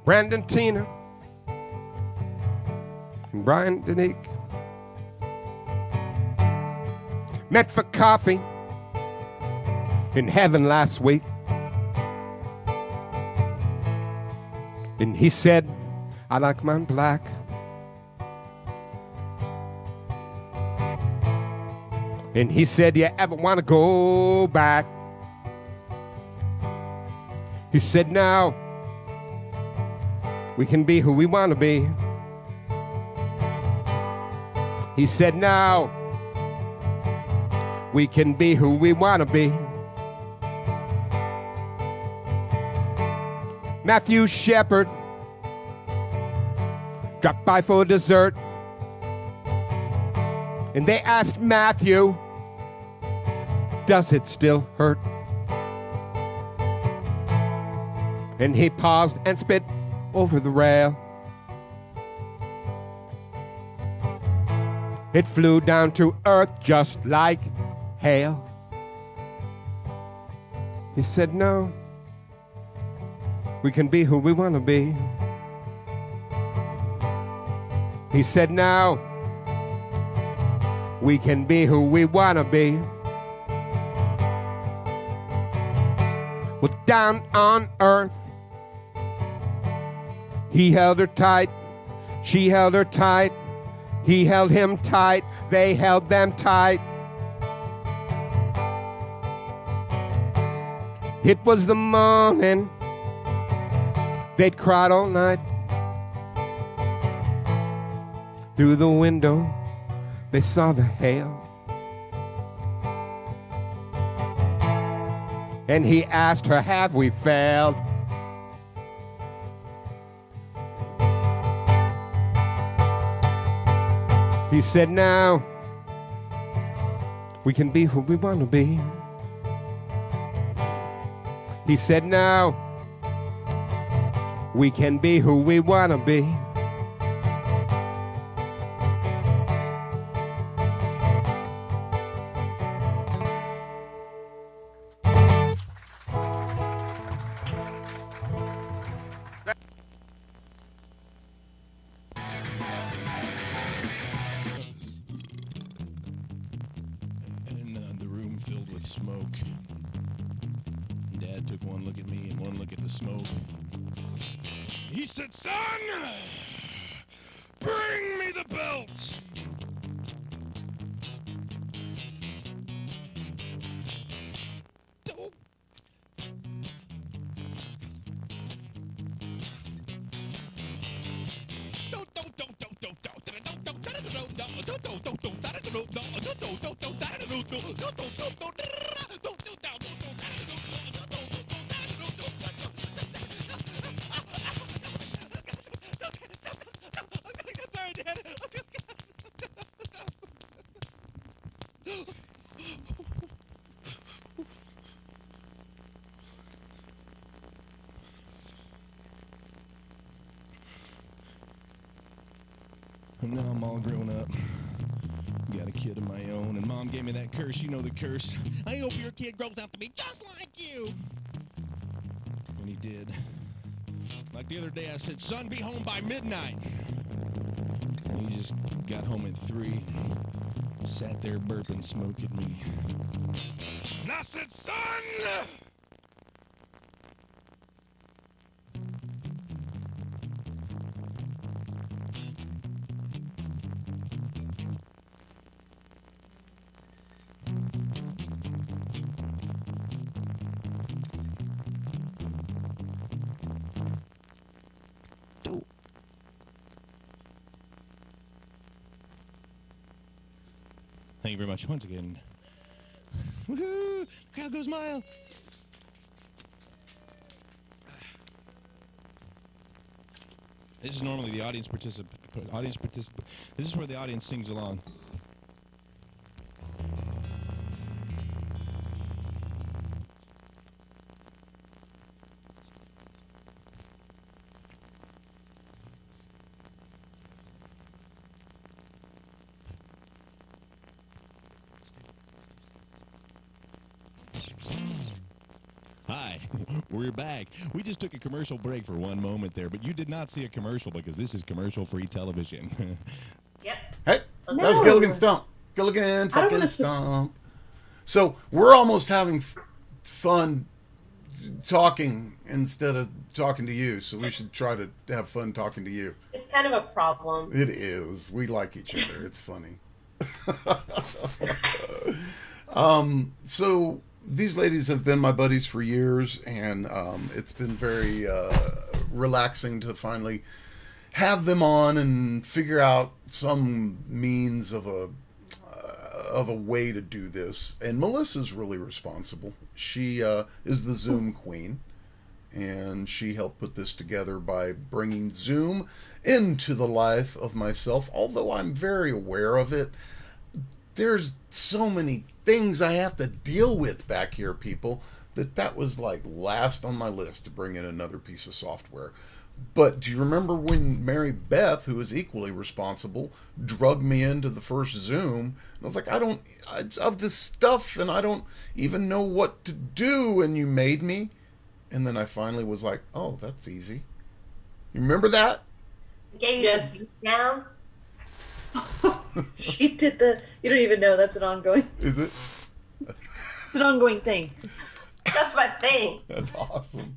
Brandon Tina and Brian Danique met for coffee in heaven last week. And he said, I like mine black. And he said, you ever want to go back? He said, now we can be who we want to be. He said, now we can be who we want to be. Matthew Shepard dropped by for dessert, and they asked Matthew, does it still hurt? And he paused and spit over the rail. It flew down to earth just like hail. He said, no, we can be who we want to be. He said, now we can be who we want to be. Well, down on earth, he held her tight, she held her tight, he held him tight, they held them tight. It was the morning, they'd cried all night. Through the window, they saw the hail. And he asked her, have we failed? He said, now we can be who we want to be. He said, now we can be who we want to be. And the room filled with smoke. Dad took one look at me and one look at the smoke. He said, son, bring me the belt. And now I'm all grown up. Got a kid of my own, and Mom gave me that curse. You know the curse. I hope your kid grows up to be just like you. And he did. Like the other day, I said, son, be home by midnight. And he just got home at 3. Sat there burping smoke at me. And I said, son! Thank you very much once again. Woohoo! Crowd goes mild. This is normally the audience participant. This is where the audience sings along. Hi, we're back. We just took a commercial break for one moment there, but you did not see a commercial because this is commercial-free television. Yep. Hey, that was Gilligan Stump. Gilligan fucking Stump. So we're almost having fun talking instead of talking to you, so we should try to have fun talking to you. It's kind of a problem. It is. We like each other. It's funny. So these ladies have been my buddies for years, and it's been very relaxing to finally have them on and figure out some means of a way to do this. And Melissa's really responsible. She is the Zoom queen, and she helped put this together by bringing Zoom into the life of myself. Although I'm very aware of it, there's so many things I have to deal with back here, people, that was like last on my list to bring in another piece of software. But do you remember when Marybeth, who is equally responsible, drugged me into the first Zoom? And I was like, of this stuff, and I don't even know what to do, and you made me. And then I finally was like, oh, that's easy. You remember that? Gave you the down. She did you don't even know that's an ongoing. Is it? It's an ongoing thing. That's my thing. That's awesome.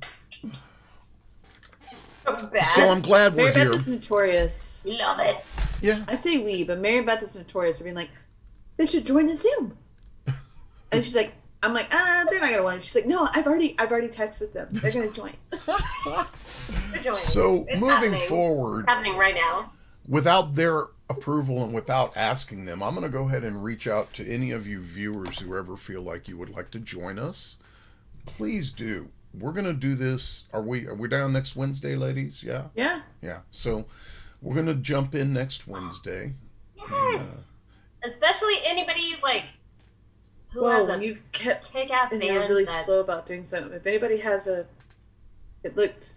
So bad. So I'm glad we're here. Marybeth is notorious. Love it. Yeah. I say we, but Marybeth is notorious for being like, they should join the Zoom. And she's like, I'm like, they're not gonna want it. She's like, no, I've already texted them. They're gonna join. They're joining. So It's moving happening. forward, It's happening right now. without their approval and without asking them, I'm going to go ahead and reach out to any of you viewers who ever feel like you would like to join us. Please do. We're going to do this. Are we down next Wednesday, ladies? Yeah? Yeah. Yeah. So we're going to jump in next Wednesday. Yes. And, Especially anybody like who Whoa, has a you kept kick-ass and band you're really that slow about doing something. If anybody has it looked.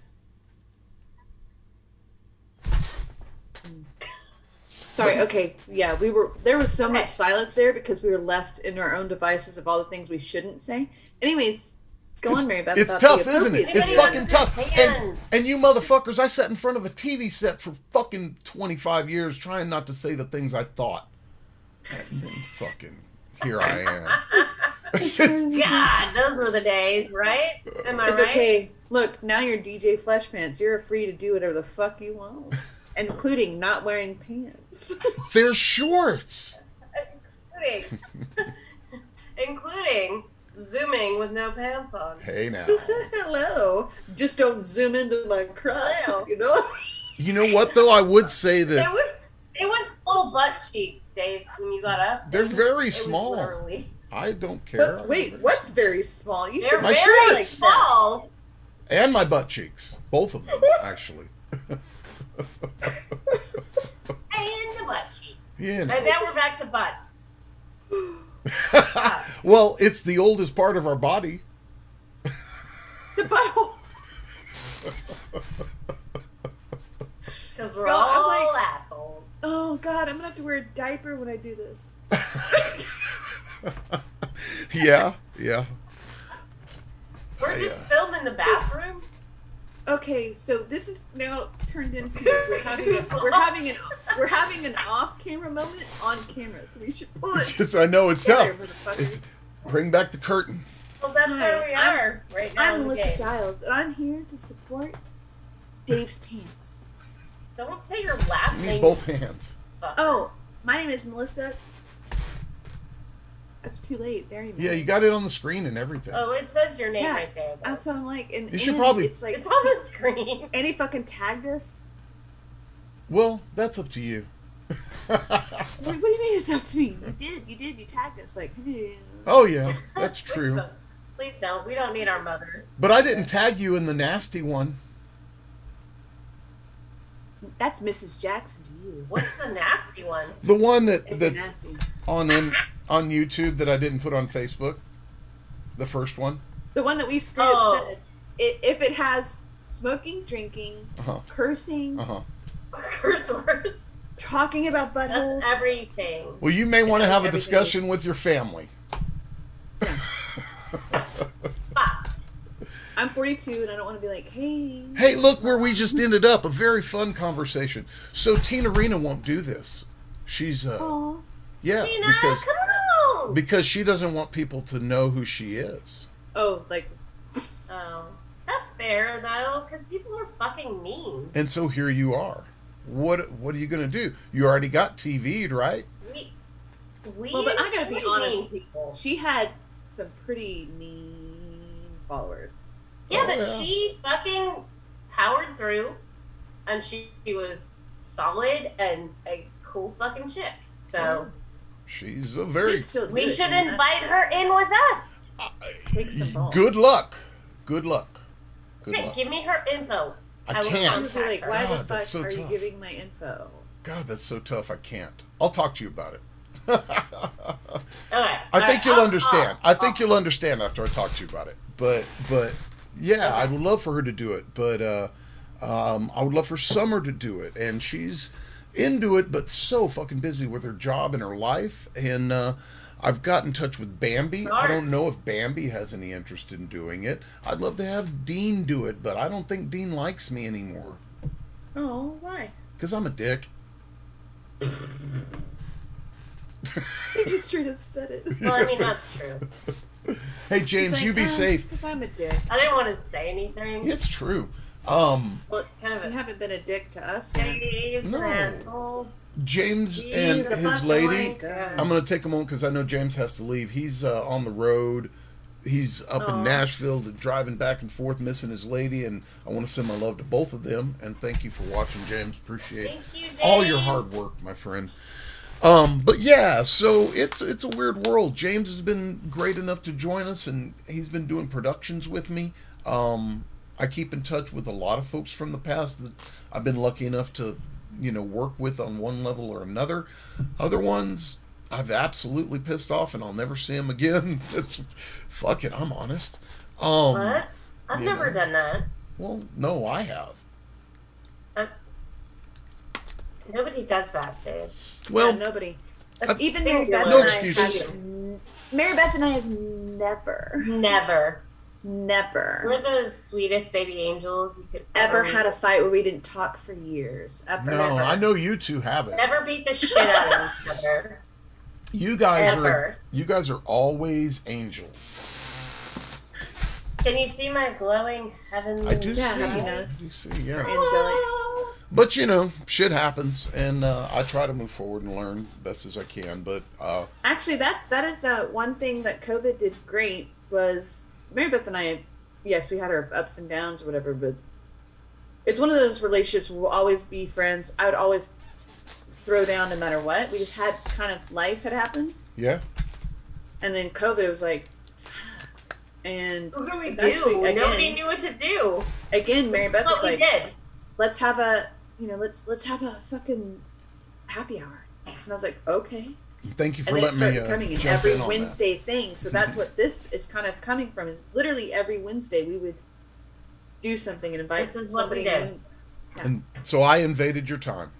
Sorry, okay, yeah, there was so much silence there because we were left in our own devices of all the things we shouldn't say. Anyways, go on, Marybeth. it's about tough, the isn't it? It's appropriate- fucking tough. And you motherfuckers, I sat in front of a TV set for fucking 25 years trying not to say the things I thought. And then fucking here I am. God, those were the days, right? Am I It's right? okay. Look, now you're DJ Flesh Pants. You're free to do whatever the fuck you want, including not wearing pants. They're shorts. Including zooming with no pants on. Hey now. Hello. Just don't zoom into my crotch, Hello. you know? You know what though? I would say that It was full butt cheeks, Dave, when you got up. they're very It was small. literally- I don't care. But wait, what's very small? You They're should My very shorts. small. And my butt cheeks. Both of them, actually. And the butt cheeks. Yeah. And now we're back to butts. Well, it's the oldest part of our body. The butthole. Because we're Girl, I'm all like- assholes. Oh god, I'm gonna have to wear a diaper when I do this. Yeah. We're just filmed in the bathroom. Okay, so this is now turned into we're having an off-camera moment on camera, so we should pull it. I know it's together, tough. motherfuckers. It's bring back the curtain. Well, that's where we Hi, are right now. I'm in the Melissa game. Giles, and I'm here to support Dave's pants. Don't say your last You name. need both hands. Oh, my name is Melissa. That's too late. There you go. Yeah, you got it on the screen and everything. Oh, it says your name Yeah, right there. Though. that's what I'm like. And You should and probably- It's like It's on the screen. and he fucking tagged us. Well, that's up to you. What do you mean it's up to me? You did. You tagged us. Like, Oh yeah, that's true. Please don't. We don't need our mothers. But I didn't tag you in the nasty one. that's Mrs. Jackson to you. What's the nasty one? The one If you're that's nasty. on YouTube that I didn't put on Facebook. The first one. The one that we straight up Oh. said, if it has smoking, drinking, Uh-huh. cursing, Uh-huh. Curse words. talking about buttholes. That's everything. Well, you may want to have a Everything discussion is- with your family. I'm 42 and I don't want to be like, hey. Hey, look where we just ended up. A very fun conversation. So Tina Rena won't do this. She's Aw. yeah, Tina, because come on. because she doesn't want people to know who she is. Oh, like, Oh, that's fair though, because people are fucking mean. And so here you are. What are you going to do? You already got TV'd, right? Well, but I gotta be really honest. mean people. She had some pretty mean followers. Yeah, Oh, but yeah. she fucking powered through, and she was solid and a cool fucking chick. So She's a very we should invite her in with us. Take some balls. good luck. Good luck. Good Okay, luck. give me her info. I will can't. contact Like, her. why the God, fuck that's so are you tough. giving my info? God, that's so tough. I can't. I'll talk to you about it. Okay. I think you'll understand. I think you'll understand after I talk to you about it. But yeah, I would love for her to do it. But I would love for Summer to do it, and she's into it, but so fucking busy with her job and her life. And I've got in touch with Bambi. I don't know if Bambi has any interest in doing it. I'd love to have Dean do it, but I don't think Dean likes me anymore. Oh, why? Because I'm a dick. He just straight up said it. Well, I mean, that's true. Hey, James, you be safe. Because I'm a dick. I didn't want to say anything. It's true. Well, kind of you haven't been a dick to us. Dave's No. an asshole. James He's and a his fucking lady, wanker. I'm going to take a moment because I know James has to leave. He's on the road. He's up in Nashville, driving back and forth, missing his lady, and I want to send my love to both of them. And thank you for watching, James. Appreciate all your hard work, my friend. But yeah, so it's a weird world. James has been great enough to join us, and he's been doing productions with me. I keep in touch with a lot of folks from the past that I've been lucky enough to, work with on one level or another. Other ones I've absolutely pissed off, and I'll never see them again. Fuck it, I'm honest. What? I've never done that. Well, no, I have. Nobody does that, Dave. Well, yeah, nobody. I've- Even No Marybeth excuses. Marybeth and I have never. We're the sweetest baby angels you could ever had a fight where we didn't talk for years. Ever. No, Never. I know you two haven't. Never beat the shit out of each other. You guys Ever. are always angels. Can you see my glowing heavenly I do see. happiness. You see, yeah. Angelic. But shit happens, and I try to move forward and learn best as I can. But Actually, that is one thing that COVID did great was Marybeth and I. Yes, we had our ups and downs or whatever, but it's one of those relationships where we'll always be friends. I would always throw down no matter what. We just had kind of life had happened, yeah, and then COVID was like, and What do we it's do? actually, Nobody knew what to do. Again, Marybeth What was we like, did. let's have a let's have a fucking happy hour, and I was like, okay. thank you for And then it letting started me coming in jump every in on Wednesday thing. So that's what this is kind of coming from. Is literally every Wednesday we would do something and invite This is what somebody we did. new. that. And so I invaded your time.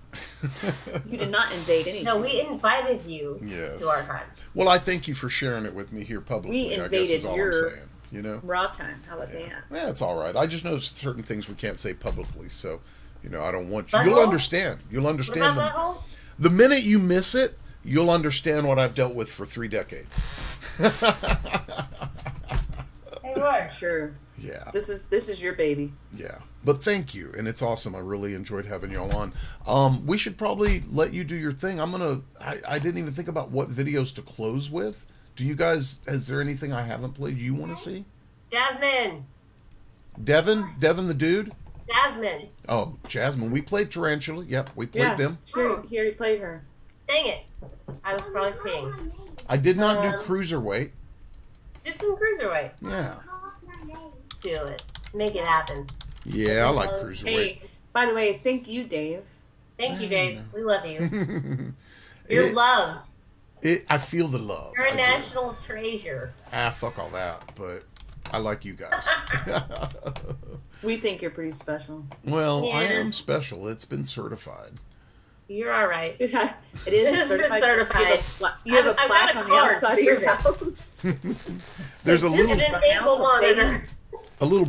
You did not invade anything. No, we invited you Yes. to our time. Well, I thank you for sharing it with me here publicly. We I guess invaded is all your I'm saying. raw time. How about that? Yeah, it's all right. I just know certain things we can't say publicly, so I don't want you. Butthole? You'll understand. You'll What understand about butthole? the minute you miss it. You'll understand what I've dealt with for 3 decades. Hey, what? Sure. Yeah. This is your baby. Yeah. But thank you, and it's awesome. I really enjoyed having y'all on. We should probably let you do your thing. I didn't even think about what videos to close with. Do you guys? Is there anything I haven't played you want to see? Jasmine. Devin the dude. Jasmine. Oh, Jasmine. We played Tarantula. Yep, we played them. Sure. He already played her. Dang it. I was probably peeing. I did not do Cruiserweight. Do some cruiserweight. Yeah. Do it. Make it happen. Yeah, I like Cruiserweight. Hey, by the way, thank you, Dave. Thank you, Dave. We love you. You're loved. I feel the love. You're a I do. national treasure. Fuck all that, but I like you guys. We think you're pretty special. Well, I Yeah. am special. It's been certified. You're all right. It is It's been certified. certified. You have a I've plaque got a on the card outside to of your prove it. house. There's a It's little an ankle monitor. a little